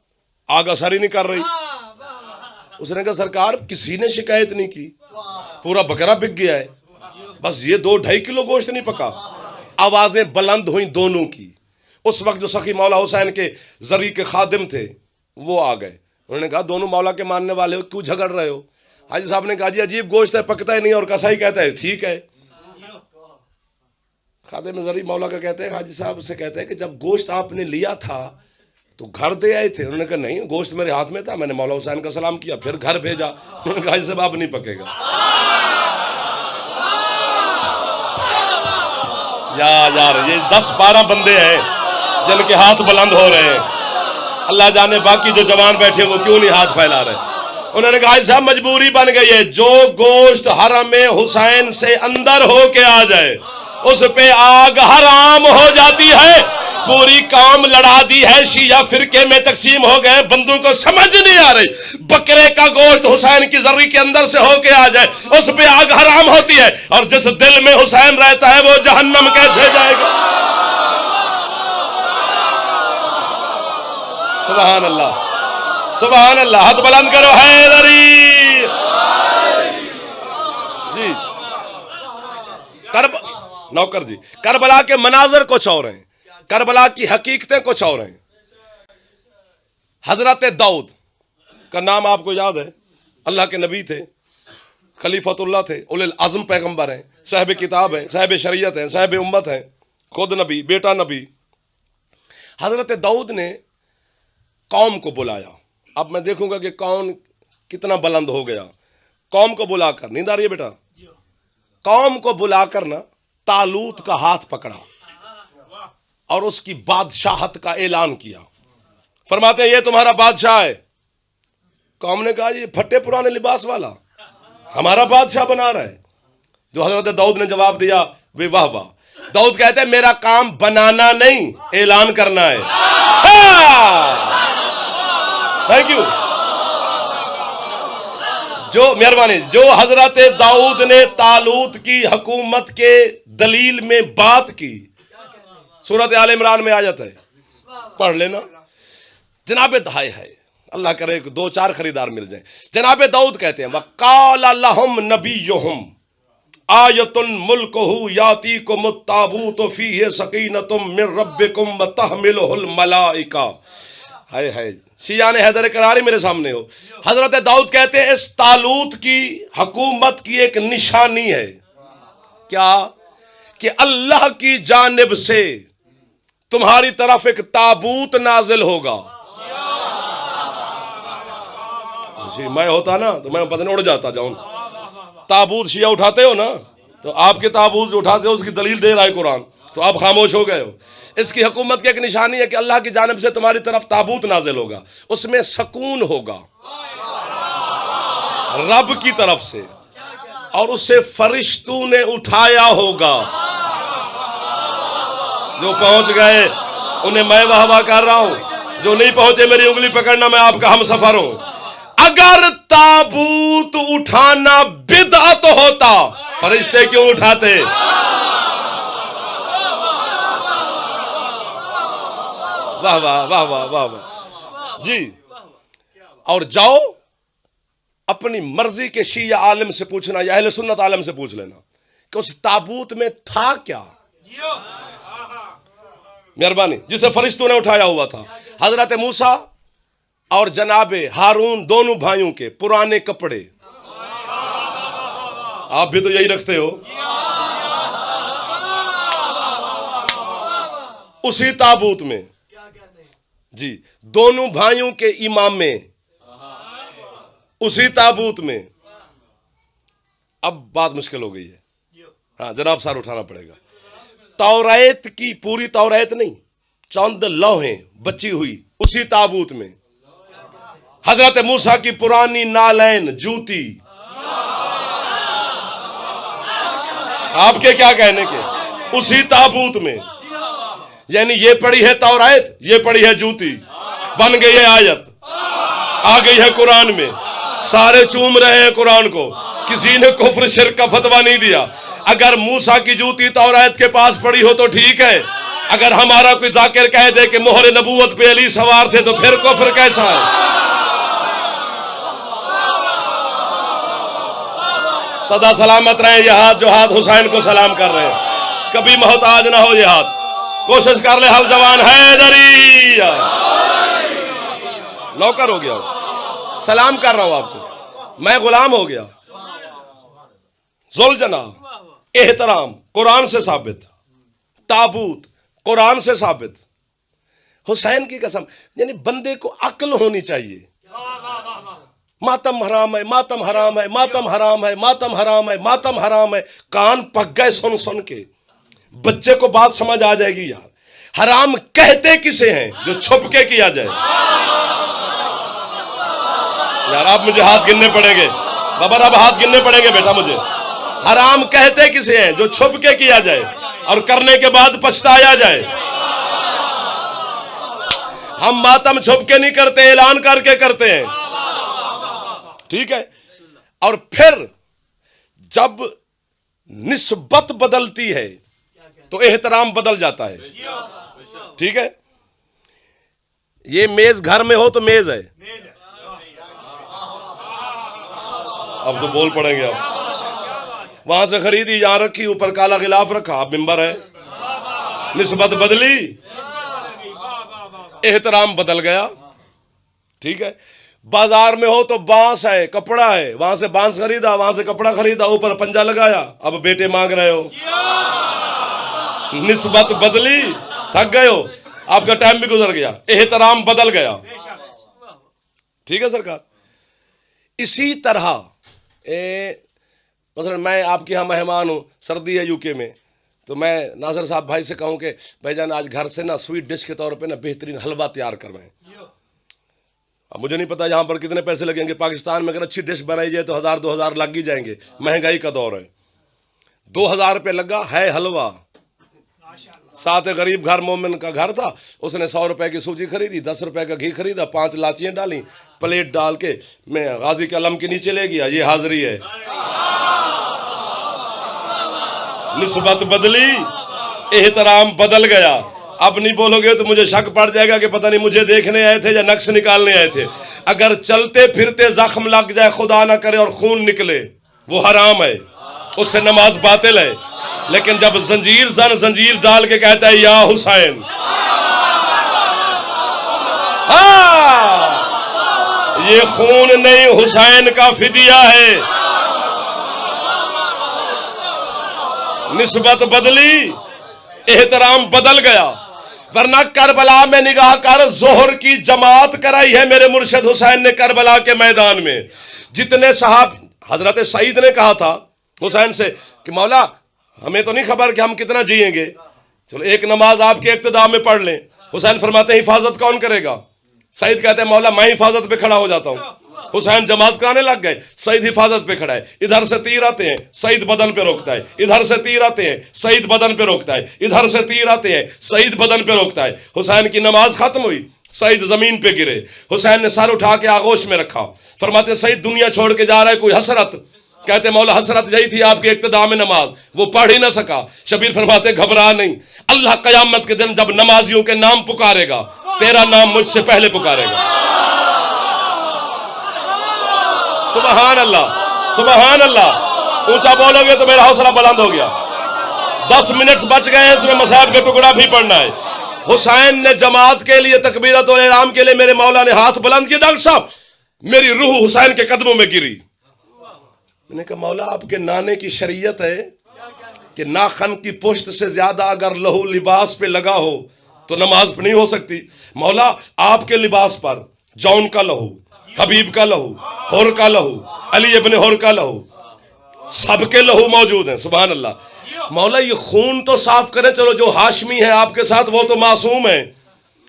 S1: आग असर ही नहीं कर रही। उसने कहा सरकार किसी ने शिकायत नहीं की, पूरा बकरा बिक गया है, बस ये 2-2.5 किलो गोश्त नहीं पका। आवाजें बुलंद हुई दोनों की। उस वक्त जो सखी मौला हुसैन के जरी के खादिम थे वो आ गए, उन्होंने कहा दोनों मौला के मानने वाले हो, क्यों झगड़ रहे हो? हाजी साहब ने कहा जी अजीब गोश्त है, पकता ही नहीं, और कसाई कहता है ठीक है। खादिम जरी मौला का कहते हैं, हाजी साहब से कहते हैं कि जब गोश्त आपने लिया था तो घर दे आए थे? उन्होंने कहा नहीं, गोश्त मेरे हाथ में था, मैंने मौला हुसैन का सलाम किया, फिर घर भेजा। उन्होंने कहा हाजी साहब अब नहीं पकेगा। यार ये 10-12 बंदे हैं जिनके हाथ बुलंद हो रहे हैं, अल्लाह जाने बाकी जो जवान बैठे वो क्यों नहीं हाथ फैला रहे। उन्होंने कहा साहब मजबूरी बन गई है, जो गोश्त हरम में हुसैन से अंदर हो के आ जाए उस पे आग हराम हो जाती है। पूरी कौम लड़ा दी है, शिया फिरके में तकसीम हो गए, बंदों को समझ नहीं आ रही, बकरे का गोश्त हुसैन की जर्री के अंदर से होके आ जाए उस पे आग हराम होती है, और जिस दिल में हुसैन रहता है वो जहन्नम कैसे जाएगा? सुभान अल्लाह, सुभान अल्लाह, हाथ बुलंद करो हैदरी जी। नौकर जी, करबला के मनाजर कुछ और हैं, करबला की हकीकतें कुछ और हैं। हजरत दाऊद का नाम आपको याद है, अल्लाह के नबी थे, खलीफतुल्लाह थे, उलिल आज़म पैगंबर हैं, साहिब किताब हैं, साहिब शरीयत हैं, साहिब उम्मत हैं, खुद नबी, बेटा नबी। हजरत दाऊद ने कौम को बुलाया। अब मैं देखूंगा कि कौन कितना बुलंद हो गया। कौम को बुलाकर, नींद आ रही है बेटा? कौम को बुलाकर ना तालूत का हाथ पकड़ा और उसकी बादशाहत का ऐलान किया। फरमाते हैं ये तुम्हारा बादशाह है। कौम ने कहा ये फटे पुराने लिबास वाला हमारा बादशाह बना रहा है। जो हजरत दाऊद ने जवाब दिया वे वाह वाह। दाऊद कहते हैं मेरा काम बनाना नहीं, ऐलान करना है। थैंक यू, जो मेहरबानी। जो हजरत दाऊद ने तालूत की हुकूमत के दलील में बात की, सूरत आल इमरान में आ जाता है, पढ़ लेना। जनाब हाय है, अल्लाह करे 2-4 खरीदार मिल जाए। जनाब दाऊद कहते हैं वक़ाल लहुम नबियुहुम आयतुन मुल्कुहु यातीकुम ताबूत फीहि सकीनतुम मिन रब्बिकुम व तहमिलुहुल मलाइका। हाय हाय, शियाने हैदर करारी मेरे सामने हो। हजरत दाऊद कहते हैं इस तालूत की हुकूमत की एक निशानी है क्या, कि अल्लाह की जानिब से तुम्हारी तरफ एक ताबूत नाजिल होगा। जी, मैं होता ना तो मैं पता नहीं उड़ जाता जाऊं। ताबूत शिया उठाते हो ना, तो आपके ताबूत जो उठाते हो उसकी दलील दे रहा है कुरान, तो आप खामोश हो गए हो। इसकी हुकूमत की एक निशानी है कि अल्लाह की जानिब से तुम्हारी तरफ ताबूत नाजिल होगा, उसमें सकून होगा रब की तरफ से, और उससे फरिश्तों ने उठाया होगा। जो पहुंच गए उन्हें मैं वाहवा कर रहा हूं, जो नहीं पहुंचे मेरी उंगली पकड़ना, मैं आपका हम सफर हूं। अगर ताबूत उठाना बिदअत होता, फरिश्ते क्यों उठाते? वाह वाह वाह वाह वाह वाह जी। और जाओ अपनी मर्जी के शिया आलिम से पूछना या अहले सुन्नत आलिम से पूछ लेना कि उस ताबूत में था क्या। मेहरबानी, जिसे फरिश्तों ने उठाया हुआ था। हजरत मूसा और जनाबे हारून दोनों भाइयों के पुराने कपड़े, आप भी तो यही रखते हो, उसी ताबूत में जी। दोनों भाइयों के इमामे उसी ताबूत में। अब बात मुश्किल हो गई है, हाँ जनाब सार उठाना पड़ेगा। तौरात की पूरी तौरात नहीं, चंद लौहें बची हुई उसी ताबूत में। हजरत मूसा की पुरानी नालैन जूती, आपके क्या कहने के, उसी ताबूत में। यानी ये पड़ी है तौरात, ये पड़ी है जूती, बन गई है आयत, आ गई है कुरान में, सारे चूम रहे हैं कुरान को, किसी ने कुफ्र शिर्क का फतवा नहीं दिया। अगर मूसा की जूती तौरात के पास पड़ी हो तो ठीक है, अगर हमारा कोई जाकिर कह दे कि मोहर नबूवत पे अली सवार थे तो फिर कुफ्र कैसा है? सदा सलामत रहे ये हाथ जो हाथ हुसैन को सलाम कर रहे हैं, कभी मोहताज ना हो ये हाथ। कोशिश कर ले हल जवान हैदरी, नौकर हो गया, सलाम कर रहा हूं आपको, मैं गुलाम हो गया। जुलजना एहतराम कुरान से साबित, ताबूत कुरान से साबित, हुसैन की कसम। यानी बंदे को अक्ल होनी चाहिए। मातम हराम है, मातम हराम है, मातम हराम है, मातम हराम है, मातम हराम है। कान पक गए सुन सुन के, बच्चे को बात समझ आ जाएगी यार। हराम कहते किसे हैं? जो छुप के किया जाए। यार आप मुझे हाथ गिनने पड़ेंगे बाबा, अब हाथ गिनने पड़ेंगे बेटा मुझे। हराम कहते किसे हैं? जो छुप के किया जाए और करने के बाद पछताया जाए। हम मातम छुप के नहीं करते, ऐलान करके करते हैं, ठीक है। और फिर जब निस्बत बदलती है तो एहतराम बदल जाता है, ठीक है। ये मेज घर में हो तो मेज है, अब तो बोल पड़ेंगे। अब वहां से खरीदी, यहां रखी, ऊपर काला गिलाफ रखा, अब मिंबर है। निस्बत बदली, एहतराम बदल गया, ठीक है। बाजार में हो तो बांस है, कपड़ा है, वहां से बांस खरीदा, वहां से कपड़ा खरीदा, ऊपर पंजा लगाया, अब बेटे मांग रहे हो। निस्बत बदली, थक गए हो, आपका टाइम भी गुजर गया, एहतराम बदल गया, ठीक है सरकार। इसी तरह मसलन मैं आपके यहाँ मेहमान हूँ, सर्दी है यूके में, तो मैं नासिर साहब भाई से कहूँ कि भाईजान आज घर से ना स्वीट डिश के तौर पे ना बेहतरीन हलवा तैयार करवाएं। अब मुझे नहीं पता यहाँ पर कितने पैसे लगेंगे। पाकिस्तान में अगर अच्छी डिश बनाई जाए तो 1000-2000 लग ही जाएंगे, महंगाई का दौर है। 2000 रुपये लगा है हलवा। साथ गरीब घर मोमिन का घर था, उसने 100 रुपए की सूजी खरीदी, 10 रुपए का घी खरीदा, 5 लाचियां डाली, प्लेट डाल के मैं गाजी के अलम के नीचे ले गया, ये हाजिरी है। निस्बत बदली, एहतराम बदल गया। अब नहीं बोलोगे तो मुझे शक पड़ जाएगा कि पता नहीं मुझे देखने आए थे या नक्श निकालने आए थे। अगर चलते फिरते जख्म लग जाए, खुदा ना करे, और खून निकले, वो हराम है, उससे नमाज बातिल है। लेकिन जब जंजीर जन जंजीर डाल के कहता है या हुसैन, हाँ, ये खून नहीं, हुसैन का फिदिया है। निस्बत बदली, एहतराम बदल गया। वरना करबला में निगाह कर जोहर की जमात कराई है मेरे मुर्शिद हुसैन ने करबला के मैदान में। जितने साहब, हजरत सईद ने कहा था हुसैन से कि मौला हमें तो नहीं खबर कि हम कितना जिएंगे, चलो एक नमाज आपके इक्तदा में पढ़ लें। हुसैन फरमाते हैं हिफाजत कौन करेगा? सईद कहते हैं मौला मैं हिफाजत पे खड़ा हो जाता हूं। हुसैन जमात कराने लग गए, सईद हिफाजत पे खड़ा है। इधर से तीर आते हैं, सईद बदन पे रोकता है। इधर से तीर आते हैं, सईद बदन पे रोकता है। इधर से तीर आते हैं, सईद बदन पे रोकता है। हुसैन की नमाज खत्म हुई, सईद जमीन पे गिरे। हुसैन ने सर उठा के आगोश में रखा। फरमाते सईद दुनिया छोड़ के जा रहा है, कोई हसरत? कहते मौला हसरत यही थी आपके इक्तदा में नमाज, वो पढ़ ही ना सका। शबीर फरमाते घबरा नहीं, अल्लाह कयामत के दिन जब नमाजियों के नाम पुकारेगा, तेरा नाम मुझसे पहले पुकारेगा। सुबहान अल्लाह, सुबहान अल्लाह। ऊंचा बोलोगे तो मेरा हौसला बुलंद हो गया। 10 मिनट बच गए हैं, इसमें मसाहब का टुकड़ा भी पढ़ना है। हुसैन ने जमात के लिए तकबीरतुल इहराम के लिए मेरे मौला ने हाथ बुलंद किया। डॉक्टर साहब मेरी रूह हुसैन के कदमों में गिरी। मैंने कहा मौला आपके नाने की शरीयत है कि नाखन की पुश्त से ज्यादा अगर लहू लिबास पे लगा हो तो नमाज नहीं हो सकती। मौला आपके लिबास पर जौन का लहू, हबीब का लहू, हुर का लहू, अली इब्न हुर का लहू, सबके लहू मौजूद हैं। सुभान अल्लाह। मौला ये खून तो साफ करें, चलो जो हाशमी है आपके साथ वो तो मासूम है,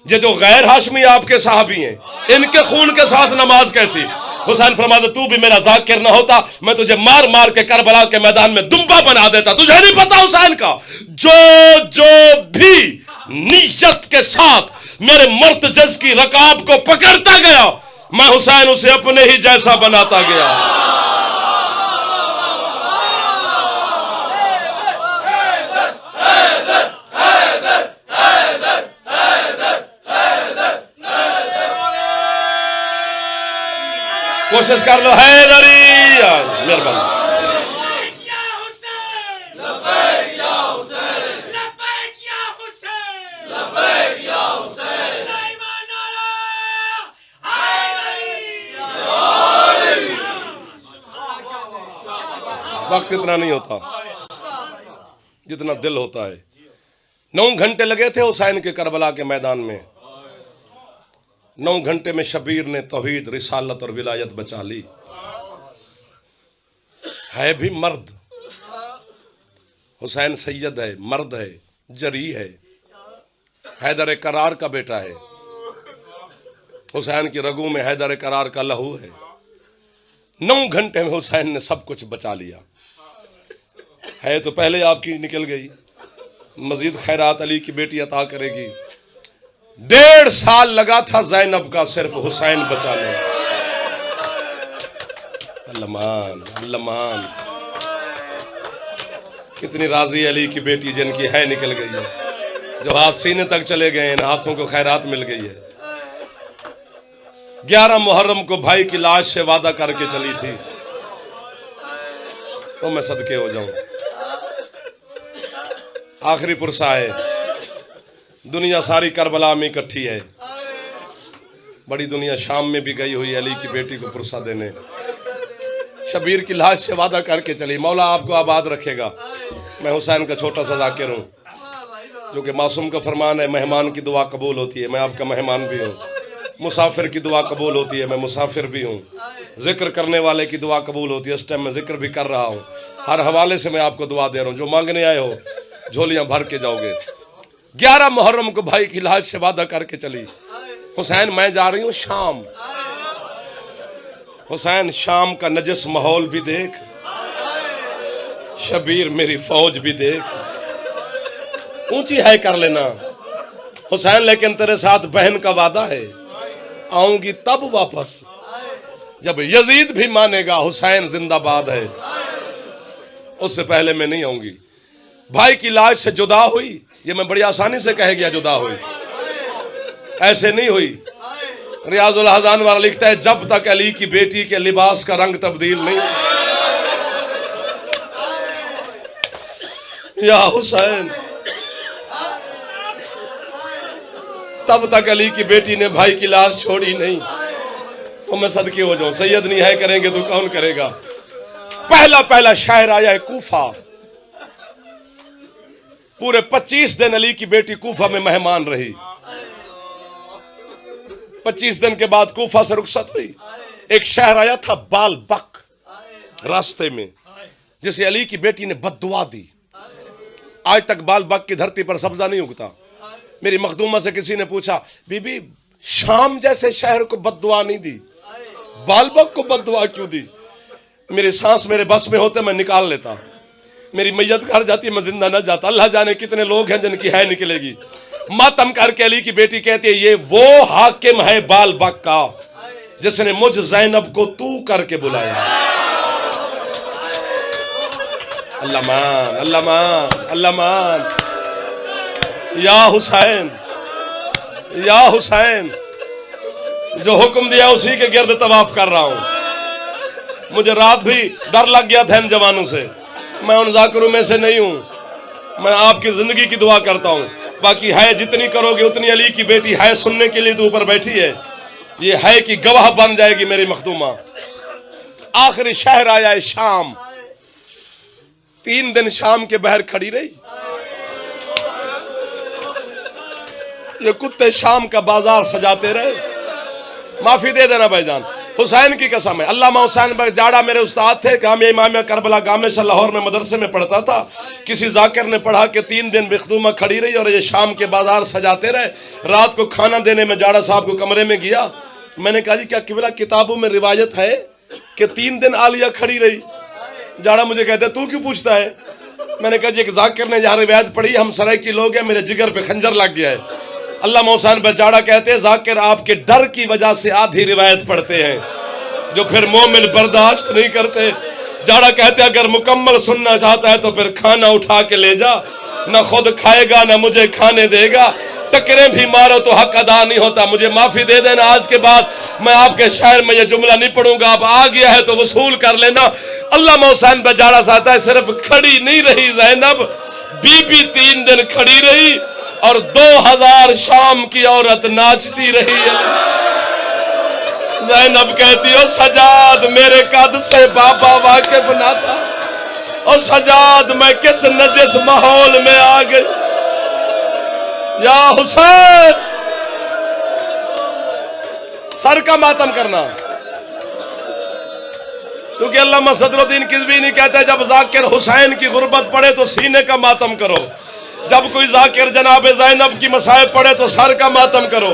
S1: ये जो गैर हाशमी आपके साहबी हैं इनके खून के साथ नमाज कैसी? हुसैन फरमाते तू भी मेरा जाकिर ना होता, मैं तुझे मार मार के करबला के मैदान में दुम्बा बना देता। तुझे नहीं पता हुसैन का? जो भी नियत के साथ मेरे मुर्तजज की रकाब को पकड़ता गया, मैं हुसैन उसे अपने ही जैसा बनाता गया। कोशिश कर लो हैदरी, मेहरबानी। वक्त इतना नहीं होता जितना दिल होता है। 9 घंटे लगे थे हुसैन के करबला के मैदान में। 9 घंटे में शबीर ने तौहीद, रिसालत और विलायत बचा ली। है भी मर्द, हुसैन सैयद है, मर्द है, जरी है, हैदर करार का बेटा है। हुसैन की रगों में हैदर करार का लहू है। 9 घंटे में हुसैन ने सब कुछ बचा लिया। है तो पहले आपकी निकल गई, मजीद खैरात अली की बेटी अता करेगी। 1.5 साल लगा था ज़ैनब का सिर्फ हुसैन बचाने। अल्लामान अल्लामान, कितनी राजी अली की बेटी जिनकी है निकल गई है, जो हाथ सीने तक चले गए, इन हाथों को खैरात मिल गई है। 11 मुहर्रम को भाई की लाश से वादा करके चली थी, तो मैं सदके हो जाऊं। आखिरी पुरसा है, दुनिया सारी करबला में इकट्ठी है। बड़ी दुनिया शाम में भी गई हुई अली की बेटी को पुरसा देने। शबीर की लाश से वादा करके चली, मौला आपको आबाद रखेगा। मैं हुसैन का छोटा सा जाकिर हूँ, जो कि मासूम का फरमान है, मेहमान की दुआ कबूल होती है, मैं आपका मेहमान भी हूँ। मुसाफिर की दुआ कबूल होती है, मैं मुसाफिर भी हूँ। जिक्र करने वाले की दुआ कबूल होती है, इस टाइम मैं जिक्र भी कर रहा हूँ। हर हवाले से मैं आपको दुआ दे रहा हूँ। जो मांगने आए हो झोलियां भर के जाओगे। 11 मुहर्रम को भाई की लाश से वादा करके चली। हुसैन मैं जा रही हूँ शाम। हुसैन शाम का नजस माहौल भी देख, शबीर मेरी फौज भी देख। ऊंची है कर लेना हुसैन, लेकिन तेरे साथ बहन का वादा है, आऊंगी तब वापस जब यजीद भी मानेगा हुसैन जिंदाबाद है, उससे पहले मैं नहीं आऊंगी। भाई की लाश से जुदा हुई, ये मैं बड़ी आसानी से कह गया जुदा हुई, ऐसे नहीं हुई। रियाजुल हज़ान वाला लिखता है, जब तक अली की बेटी के लिबास का रंग तब्दील नहीं, या हुसैन, तब तक अली की बेटी ने भाई की लाश छोड़ी नहीं। तो मैं सदके हो जाऊं, सैयद नहीं है करेंगे तो कौन करेगा। पहला शायर आया है कूफा, पूरे 25 दिन अली की बेटी कूफा में मेहमान रही। 25 दिन के बाद कूफा से रुखसत हुई। एक शहर आया था बाल बक रास्ते में, जिसे अली की बेटी ने बद्दुआ दी। आज तक बाल बक की धरती पर सब्जा नहीं उगता। मेरी मखदूमा से किसी ने पूछा, बीबी शाम जैसे शहर को बद्दुआ नहीं दी, बाल बक को बद्दुआ क्यों दी? मेरी सांस मेरे बस में होते मैं निकाल लेता। मेरी मैयत घर जाती मैं जिंदा न जाता। अल्लाह जाने कितने लोग हैं जिनकी है निकलेगी। मातम करके अली की बेटी कहती है, ये वो हाकिम है बाल बक का जिसने मुझ ज़ैनब को तू करके बुलाया। अल्लाह मान, अल्लाह मान, अल्लाह मान। या हुसैन, या हुसैन, जो हुक्म दिया उसी के गिर्द तवाफ कर रहा हूं। मुझे रात भी डर लग गया था इन जवानों से। मैं उन जाकिरों में से नहीं हूं। मैं आपकी जिंदगी की दुआ करता हूं। बाकी है जितनी करोगे उतनी। अली की बेटी है सुनने के लिए तो ऊपर बैठी है। ये है कि गवाह बन जाएगी मेरी मखदूमा। आखिरी शहर आया है शाम। 3 दिन शाम के बहर खड़ी रही। ये कुत्ते शाम का बाजार सजाते रहे। माफी दे देना भाईजान, हुसैन की कसम है। अल्लामा हुसैन जाड़ा मेरे उस्ताद थे। काम इमाम करबला गामेश लाहौर में मदरसे में पढ़ता था। किसी जाकिर ने पढ़ा कि 3 दिन मखदूमा खड़ी रही और ये शाम के बाजार सजाते रहे। रात को खाना देने में जाड़ा साहब को कमरे में गया। मैंने कहा, जी क्या किबला किताबों में रिवायत है कि 3 दिन आलिया खड़ी रही? जाड़ा मुझे कहते, तू क्यों पूछता है? मैंने कहा, जी एक जाकिर ने यहाँ रिवायत पढ़ी, हम सराय के लोग हैं, मेरे जिगर पे खंजर लग गया है। अल्लामा हुसैन बेचारा कहते हैं, जाकिर आपके डर की वजह से आधी रिवायत पढ़ते हैं जो फिर मोमिन बर्दाश्त नहीं करते। जाड़ा कहते अगर मुकम्मल सुनना चाहता है तो फिर खाना उठा के ले जा, ना खुद खाएगा ना मुझे खाने देगा। टकरे भी मारो तो हक अदा नहीं होता। मुझे माफी दे देना, आज के बाद मैं आपके शहर में ये जुमला नहीं पढ़ूंगा। अब आ गया है तो वसूल कर लेना। अल्लामा हुसैन बेचारा चाहता है, सिर्फ खड़ी नहीं रही ज़ैनब, बीबी 3 दिन खड़ी रही और 2000 शाम की औरत नाचती रही। ज़ैनब कहती हो, सजाद मेरे कद से बाबा वाकिफ ना था, और सजाद मैं किस नजिस माहौल में आ गई। या हुसैन, सर का मातम करना। क्योंकि अल्लामा सदरुद्दीन किज़वी नहीं कहता, जब जाकिर हुसैन की गुर्बत पड़े तो सीने का मातम करो। जब कोई जाकिर जनाब ज़ैनब की मसाइब पड़े तो सर का मातम करो।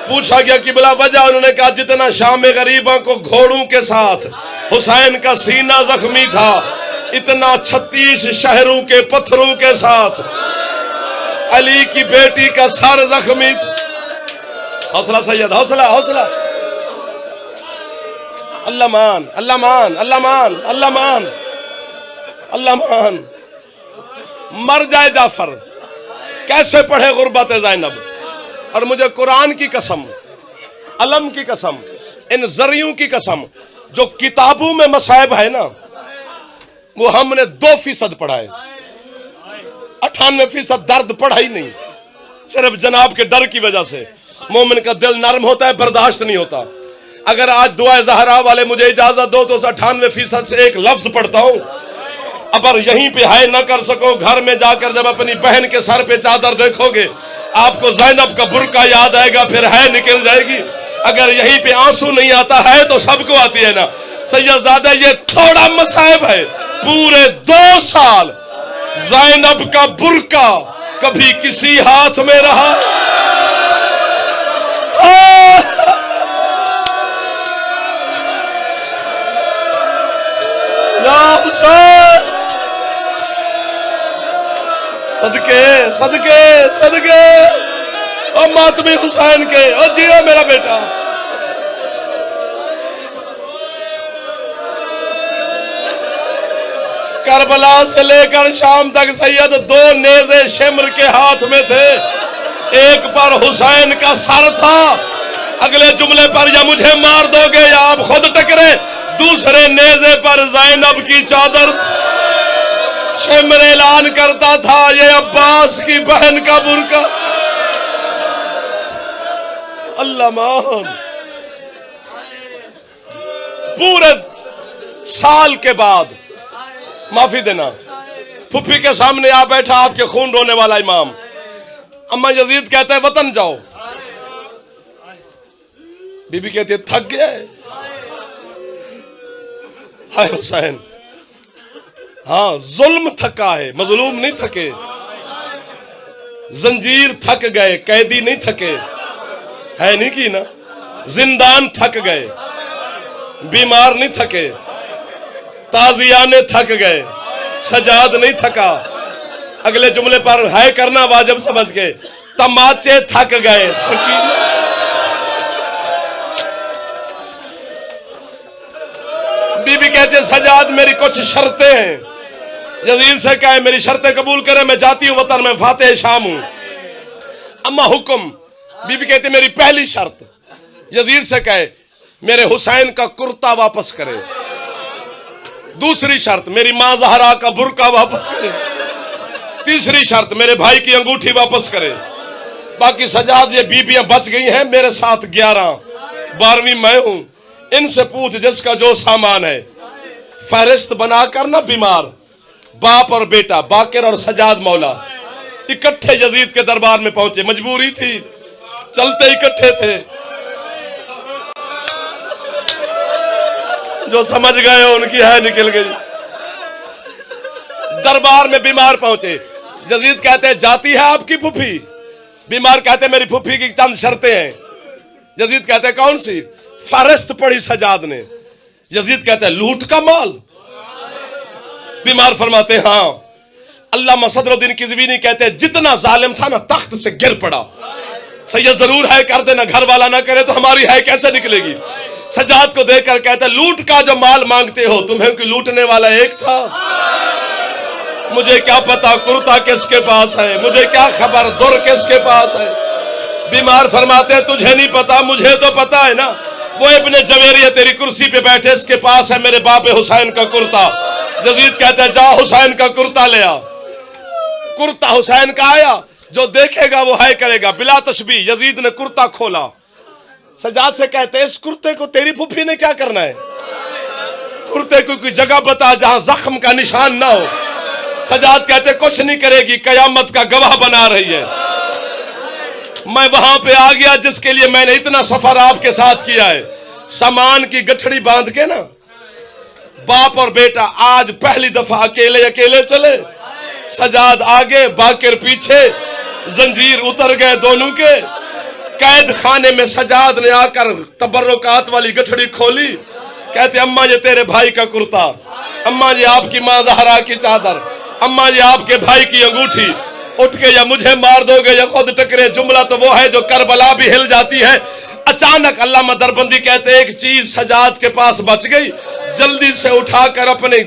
S1: पूछा गया कि बिला वजह, उन्होंने कहा जितना शाम गरीबों को घोड़ों के साथ हुसैन का सीना जख्मी था, इतना 36 शहरों के पत्थरों के साथ अली की बेटी का सर जख्मी। हौसला सैयद, हौसला हौसला। अल्लाह मान, अल्लाह मान, अल्लाह मान, अल्लाह मान, अल्लाह मान। मर जाए जाफर, कैसे पढ़े गुर्बत ज़ैनब। और मुझे कुरान की कसम, अलम की कसम, इन जरियों की कसम, जो किताबों में मसाइब है ना, वो हमने 2% पढ़ा है। 98% दर्द पढ़ा ही नहीं, सिर्फ जनाब के डर की वजह से। मोमिन का दिल नरम होता है, बर्दाश्त नहीं होता। अगर आज दुआ ज़हरा वाले मुझे इजाजत दो तो 98% से एक लफ्ज पढ़ता हूं। अगर यहीं पे हाय ना कर सको, घर में जाकर जब अपनी बहन के सर पे चादर देखोगे, आपको ज़ैनब का बुर्का याद आएगा, फिर है निकल जाएगी। अगर यहीं पे आंसू नहीं आता है तो सबको आती है ना। सैयदजादा, ये थोड़ा मसाइब है। पूरे 2 साल ज़ैनब का बुर्का कभी किसी हाथ में रहा। या हुसैन, सदके सदके सदके, ओ मातमी हुसैन के, ओ जियो मेरा बेटा। करबला से लेकर शाम तक सैयद 2 नेज़े शिमर के हाथ में थे। एक पर हुसैन का सर था, अगले जुमले पर या मुझे मार दोगे या आप खुद टकरे। दूसरे नेज़े पर ज़ैनब की चादर। शिमर ऐलान करता था, ये अब्बास की बहन का बुर्का। अल्लाह मान। पूरे साल के बाद, माफी देना, फुफी के सामने आ बैठा आपके खून रोने वाला इमाम। अम्मा यजीद कहते हैं वतन जाओ। बीबी कहती है थक गया है। हाय हुसैन, हाँ जुल्म थका है, मजलूम नहीं थके। जंजीर थक गए, कैदी नहीं थके, है नहीं की ना। जिंदान थक गए, बीमार नहीं थके। ताजियाने थक गए, सजाद नहीं थका। अगले जुमले पर है करना वाजिब समझ के, तमाचे थक गए, सकीना। बीबी कहते सजाद मेरी कुछ शर्तें हैं। यजीद से कहे मेरी शर्तें कबूल करे, मैं जाती हूं वतन में, फातेह शाम हूं। अम्मा हुक्म। बीबी कहती मेरी पहली शर्त। यजीद से कहे मेरे हुसैन का कुर्ता वापस करे। दूसरी शर्त मेरी मां ज़हरा का बुर्का वापस करे। तीसरी शर्त मेरे भाई की अंगूठी वापस करे। बाकी सजाद ये बीबियां बच गई हैं, मेरे साथ 11, 12वीं मैं हूं। इनसे पूछ जिसका जो सामान है। फहरिस्त बनाकर ना बीमार बाप और बेटा बाकिर और सजाद मौला इकट्ठे यजीद के दरबार में पहुंचे। मजबूरी थी, चलते इकट्ठे थे। जो समझ गए उनकी है निकल गई। दरबार में बीमार पहुंचे। यजीद कहते जाती है आपकी फूफी। बीमार कहते मेरी फूफी की चंद शर्तें हैं। यजीद कहते कौन सी? फहरिस्त पढ़ी सजाद ने। यजीद कहते लूट का माल। बीमार फरमाते हाँ। अल्लामा सदरुद्दीन किज़वीनी कहते जितना जालिम था ना तख्त से गिर पड़ा। सैयद जरूर है कर देना, घर वाला ना करे तो हमारी है कैसे निकलेगी। सजाद को देखकर कहते लूट का जो माल मांगते हो, तुम्हें कोई लूटने वाला एक था? मुझे क्या पता कुर्ता किसके पास है, मुझे क्या खबर दुर किसके पास है। बीमार फरमाते हैं तुझे नहीं पता, मुझे तो पता है ना। वो इब्ने जवेरिया तेरी कुर्सी पे बैठे, इसके पास है मेरे बाप हुसैन का कुर्ता। यजीद कहते हैं जा हुसैन का कुर्ता ले आ। कुर्ता हुसैन का आया, जो देखेगा वो है करेगा बिला तशबीह। यजीद ने कुर्ता खोला। सजाद से कहते इस कुर्ते को तेरी फूफी ने क्या करना है? कुर्ते को कोई जगह बता जहां जख्म का निशान ना हो। सजाद कहते कुछ नहीं करेगी, कयामत का गवाह बना रही है। मैं वहां पे आ गया जिसके लिए मैंने इतना सफर आपके साथ किया है। सामान की गठड़ी बांध के ना बाप और बेटा आज पहली दफा अकेले अकेले चले। सजाद आगे बाकिर पीछे, जंजीर उतर गए दोनों के। कैद खाने में सजाद ने आकर तबर्रुकात वाली गठड़ी खोली। कहते अम्मा ये तेरे भाई का कुर्ता, अम्मा ये आपकी मां ज़हरा की चादर, अम्मा ये आपके भाई की अंगूठी। उठ के या मुझे मार दोगे या खुद टकरे। जुमला तो वो है जो करबला भी हिल जाती है। अचानक अल्लामा दरबंदी कहते एक चीज सजाद के पास बच गई, जल्दी से उठाकर अपने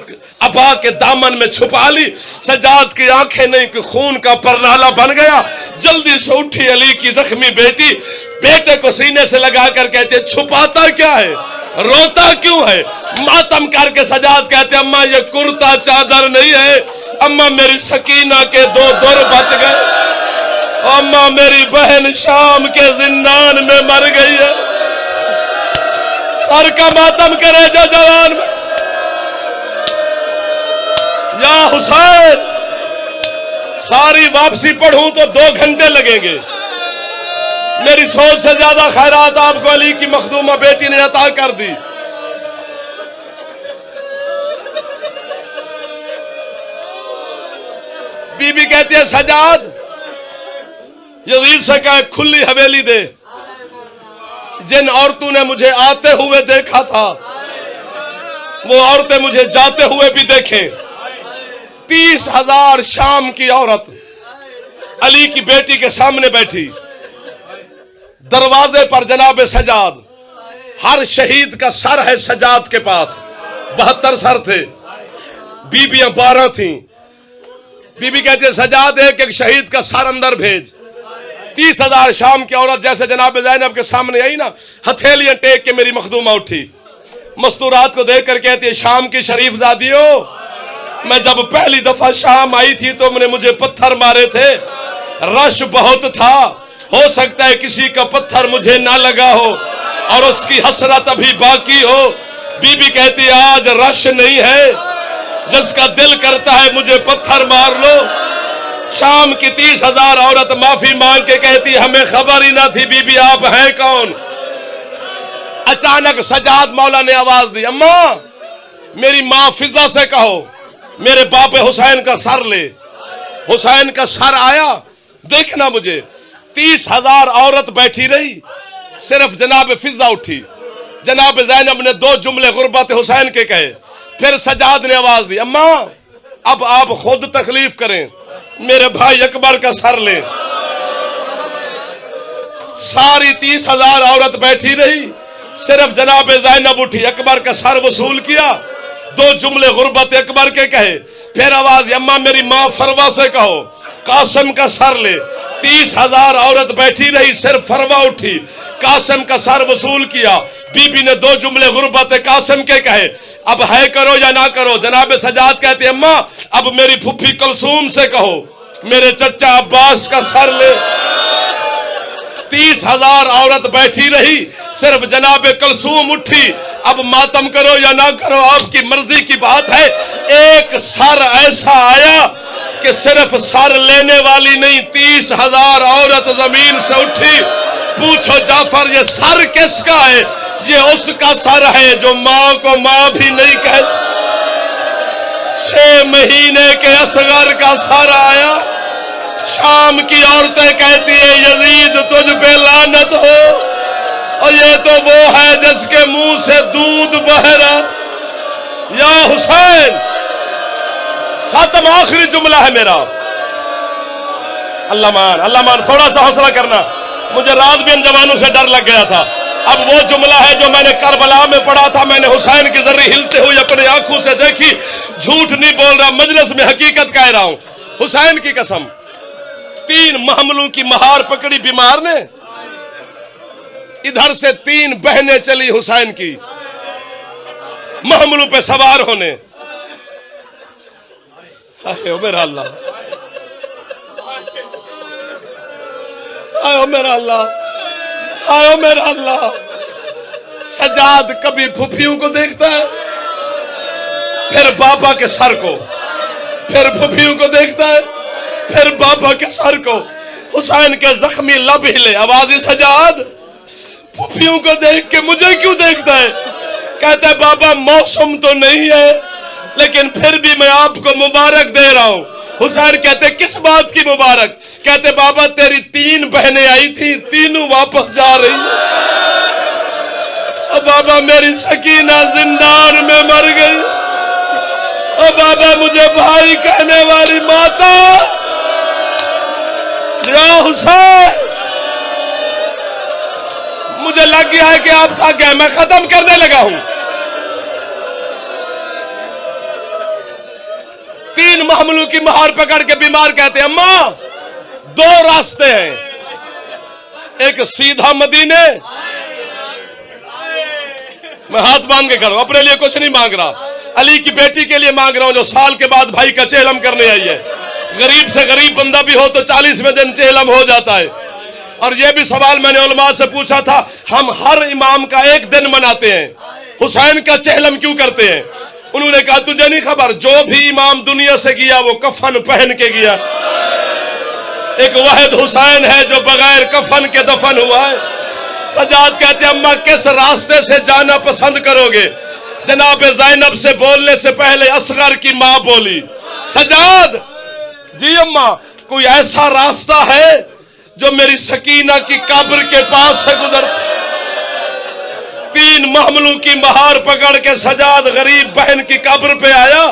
S1: अबा के दामन में छुपा ली। सजाद की आंखें नहीं कि खून का परनाला बन गया। जल्दी से उठी अली की जख्मी बेटी, बेटे को सीने से लगाकर कहते छुपाता क्या है, रोता क्यों है? मातम करके सजाद कहते अम्मा ये कुर्ता चादर नहीं है, अम्मा मेरी सकीना के 2 दुर बच गए, अम्मा मेरी बहन शाम के जिंदान में मर गई है। सर का मातम करे जो जवान में। या हुसैन सारी वापसी पढ़ूं तो 2 घंटे लगेंगे। मेरी सोच से ज्यादा खैरात आपको अली की मखदूमा बेटी ने अता कर दी। बीबी कहती है सजाद यजीद से कहे खुली हवेली दे। जिन औरतों ने मुझे आते हुए देखा था वो औरतें मुझे जाते हुए भी देखें। 30,000 शाम की औरत अली की बेटी के सामने बैठी। दरवाजे पर जनाब सजाद, हर शहीद का सर है सजाद के पास। 72 सर थे, बीबियां 12 थीं। बीबी कहती है सजाद एक शहीद का सर अंदर भेज। 30,000 शाम की औरत जैसे जनाब ज़ैनब के सामने आई ना, हथेलियां टेक के मेरी मखदूमा उठी। मस्तूरात को देख कर कहती है शाम की शरीफ ज़ादियों, मैं जब पहली दफा शाम आई थी तो मुझे पत्थर मारे थे, रश बहुत था, हो सकता है किसी का पत्थर मुझे ना लगा हो और उसकी हसरत अभी बाकी हो। बीबी कहती आज रश नहीं है, जिसका दिल करता है मुझे पत्थर मार लो। शाम की 30,000 औरत माफी मांग के कहती हमें खबर ही ना थी बीबी आप हैं कौन। अचानक सजाद मौला ने आवाज दी, अम्मा मेरी माँ फिजा से कहो मेरे बाप हुसैन का सर ले। हुसैन का सर आया, देखना मुझे। 30,000 औरत बैठी रही, सिर्फ जनाब फिजा उठी। जनाब ज़ैनब ने 2 जुमले गुरबत हुसैन के कहे। फिर सजाद ने आवाज दी, अम्मा अब आप खुद तकलीफ करें, मेरे भाई अकबर का सर ले। सारी 30,000 औरत बैठी रही, सिर्फ जनाब ज़ैनब उठी, अकबर का सर वसूल किया, 2 जुमले गुरबत अकबर के कहे। फिर आवाज, अम्मा मेरी माँ फरवा से कहो कासिम का सर ले। 30,000 औरत बैठी रही, सिर्फ फरवा उठी, कासिम का सर वसूल किया। बीबी ने 2 जुमले गुरबत कासिम के कहे। अब है करो या ना करो। जनाब सजाद कहते अम्मा अब मेरी फुफी कुलसूम से कहो मेरे चचा अब्बास का सर ले। 30,000 औरत बैठी रही, सिर्फ जनाब कुलसूम उठी। अब मातम करो या ना करो आपकी मर्जी की बात है। एक सर ऐसा आया कि सिर्फ सर लेने वाली नहीं, 30,000 औरत जमीन से उठी। पूछो जाफर ये सर किसका है? ये उसका सर है जो माँ को माँ भी नहीं कह। 6 महीने के असगर का सर आया। शाम की औरतें कहती है यजीद तुझ पे लानत हो, और ये तो वो है जिसके मुंह से दूध बह रहा। या हुसैन, खत्म, आखिरी जुमला है मेरा। अल्लाह मान, थोड़ा सा हौसला करना। मुझे रात भी इन जवानों से डर लग गया था। अब वो जुमला है जो मैंने करबला में पढ़ा था। मैंने हुसैन की जर्री हिलते हुए अपनी आंखों से देखी। झूठ नहीं बोल रहा, मजलिस में हकीकत कह रहा हूं। हुसैन की कसम, 3 महमलों की महार पकड़ी बीमार ने। इधर से 3 बहनें चली हुसैन की महमलों पे सवार होने। आयो मेरा अल्लाह, आयो मेरा अल्लाह, आयो मेरा अल्लाह। सजाद कभी फुफियों को देखता है, फिर बाबा के सर को, फिर फुफियों को देखता है, फिर बाबा के सर को। हुसैन के जख्मी लब हिले। आवाज़ सजाद, फुफियों को देख के मुझे क्यों देखता है? कहता है बाबा मौसम तो नहीं है, लेकिन फिर भी मैं आपको मुबारक दे रहा हूं। हुसैन कहते किस बात की मुबारक? कहते बाबा तेरी 3 बहनें आई थी, तीनों वापस जा रही। अब बाबा मेरी सकीना जिंदान में मर गई। अब बाबा मुझे भाई कहने वाली माता। या हुसैन, मुझे लग गया है कि आप थक गए, मैं खत्म करने लगा हूं। 3 महमलों की महार पकड़ के बीमार कहते अम्मा 2 रास्ते हैं, एक सीधा मदीने। मैं हाथ बांध के खड़ा हूं, अपने लिए कुछ नहीं मांग रहा, अली की बेटी के लिए मांग रहा हूं जो साल के बाद भाई का चेहलम करने आई है। गरीब से गरीब बंदा भी हो तो 40वें दिन चेहलम हो जाता है। और यह भी सवाल मैंने उलमा से पूछा था, हम हर इमाम का एक दिन मनाते हैं, हुसैन का चेहलम क्यों करते हैं? उन्होंने कहा तुझे नहीं खबर, जो भी इमाम दुनिया से गया वो कफन पहन के गया। एक वाहिद हुसैन है जो बगैर कफन के दफन हुआ है। सजाद कहते अम्मा किस रास्ते से जाना पसंद करोगे? जनाब ज़ैनब से बोलने से पहले असगर की मां बोली, सजाद जी अम्मा कोई ऐसा रास्ता है जो मेरी सकीना की कब्र के पास से गुजर। 3 महमलों की महार पकड़ के सजाद गरीब बहन की कब्र पे आया।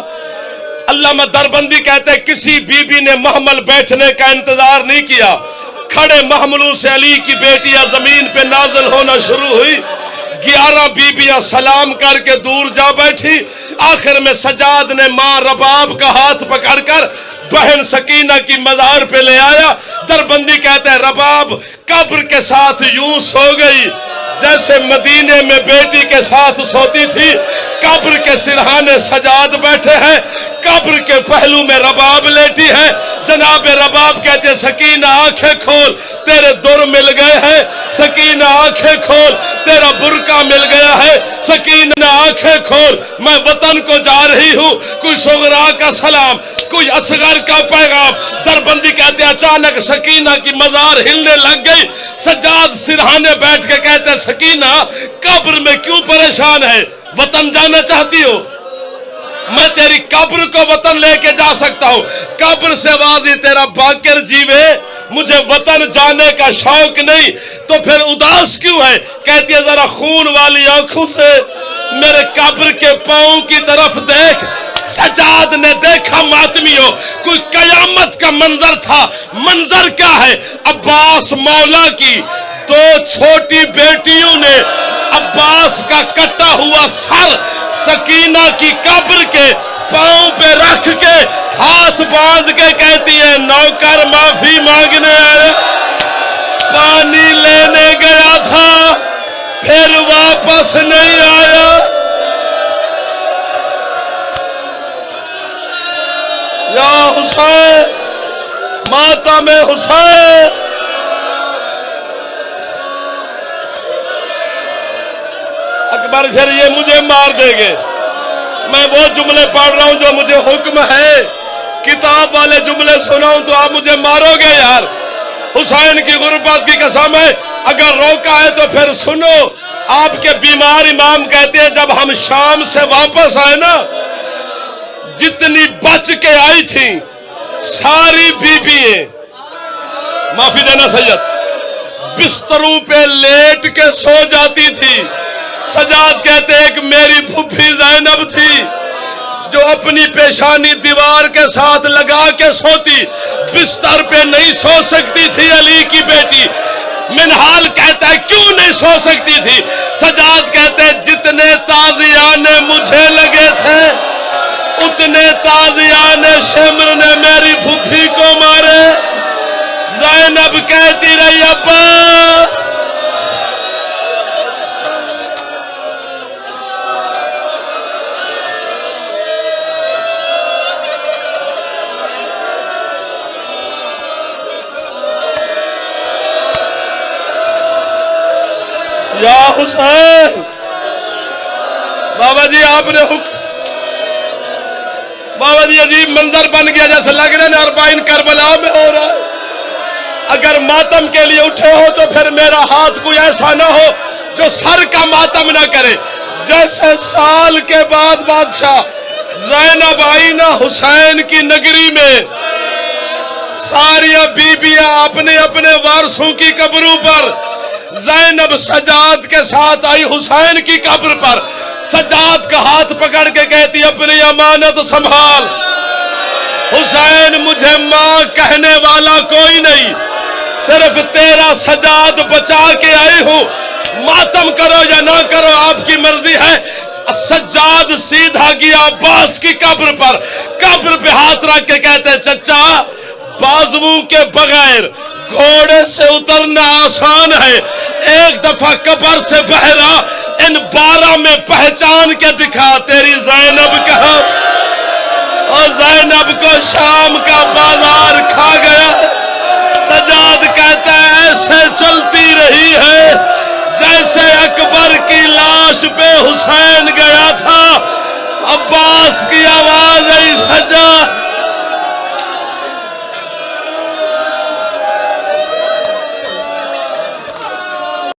S1: अल्लामा दरबंदी कहते किसी बीबी ने महमल बैठने का इंतजार नहीं किया, खड़े महमलों से अली की बेटियां जमीन पे नाजिल होना शुरू हुई। 11 बीबियां सलाम करके दूर जा बैठी। आखिर में सजाद ने मां रबाब का हाथ पकड़कर बहन सकीना की मजार पे ले आया। दरबंदी कहते हैं रबाब कब्र के साथ यूं सो गई जैसे मदीने में बेटी के साथ सोती थी। कब्र के सिरहाने सजाद बैठे हैं, कब्र के पहलू में रबाब लेटी है। जनाब रबाब कहते हैं सकीना आंखें खोल तेरे दुर मिल गए हैं, सकीना आंखें खोल तेरा बुरका मिल गया है, सकीना आंखें खोल मैं वतन को जा रही हूँ। कोई सुगरा का सलाम, कोई असगर का पैगाम। दरबंदी कहते हैं अचानक सकीना की मजार हिलने लग गई। सज्जाद सिरहाने बैठ के कहते हैं सकीना कब्र में क्यों परेशान है, वतन जाना चाहती हो? मैं तेरी कब्र को वतन लेके जा सकता हूं, कब्र से वाजी तेरा बाकिर जीवे, मुझे वतन जाने का शौक नहीं। तो फिर उदास क्यों है? कहती है जरा खून वाली आंखों से मेरे कब्र के पांव की तरफ देख। सजाद ने देखा मातमियों, कोई कयामत का मंजर था। मंजर क्या है? अब्बास मौला की दो छोटी बेटियों ने अब्बास का कटा हुआ सर सकीना की कब्र के पांव पे रख के हाथ बांध के कहती है नौकर माफी मांगने आया, पानी लेने गया था फिर वापस नहीं आया। या हुसैन, माता में हुसैन। अकबर फिर ये मुझे मार देंगे। मैं वो जुमले पढ़ रहा हूं जो मुझे हुक्म है, किताब वाले जुमले सुनाऊं तो आप मुझे मारोगे यार। हुसैन की गुर्बत की कसम है, अगर रोका है तो फिर सुनो। आपके बीमार इमाम कहते हैं जब हम शाम से वापस आए ना, जितनी बच के आई थी सारी बीबियां, माफी देना सैयद, बिस्तरों पे लेट के सो जाती थी। सजाद कहते एक मेरी फुफी ज़ैनब थी जो अपनी पेशानी दीवार के साथ लगा के सोती, बिस्तर पे नहीं सो सकती थी। अली की बेटी मिनहाल कहता है क्यों नहीं सो सकती थी? सजाद कहते जितने ताजियाने मुझे लगे थे उतने ताजियाने शिमर ने मेरी फुफी को मारे। ज़ैनब कहती रही अब्बास या हुसैन। बाबा जी आपने बाबा जी अजीब मंजर बन गया, जैसे लग रहा है अरबाइन करबला में हो रहा है। अगर मातम के लिए उठे हो तो फिर मेरा हाथ कोई ऐसा ना हो जो सर का मातम ना करे। जैसे साल के बाद बादशाह ज़ैनब आई ना हुसैन की नगरी में, सारी बीबियां अपने अपने वारसों की कब्रों पर, ज़ैनब सजाद के साथ आई हुसैन की कब्र पर। सजाद का हाथ पकड़ के कहती अपनी अमानत संभाल। हुसैन मुझे मां कहने वाला कोई नहीं, सिर्फ तेरा सजाद बचा के आई हूं। मातम करो या ना करो आपकी मर्जी है। सज्जाद सीधा गया अब्बास की कब्र पर, कब्र पे हाथ रख के कहते चचा बाजुओं के बगैर घोड़े से उतरना आसान है, एक दफा कब्र से बहरा इन 12 में पहचान के दिखा तेरी ज़ैनब कहा। और ज़ैनब को शाम का बाजार खा गया। सजाद कहता है ऐसे चलती रही है जैसे अकबर की लाश पे हुसैन गया था। अब्बास की आवाज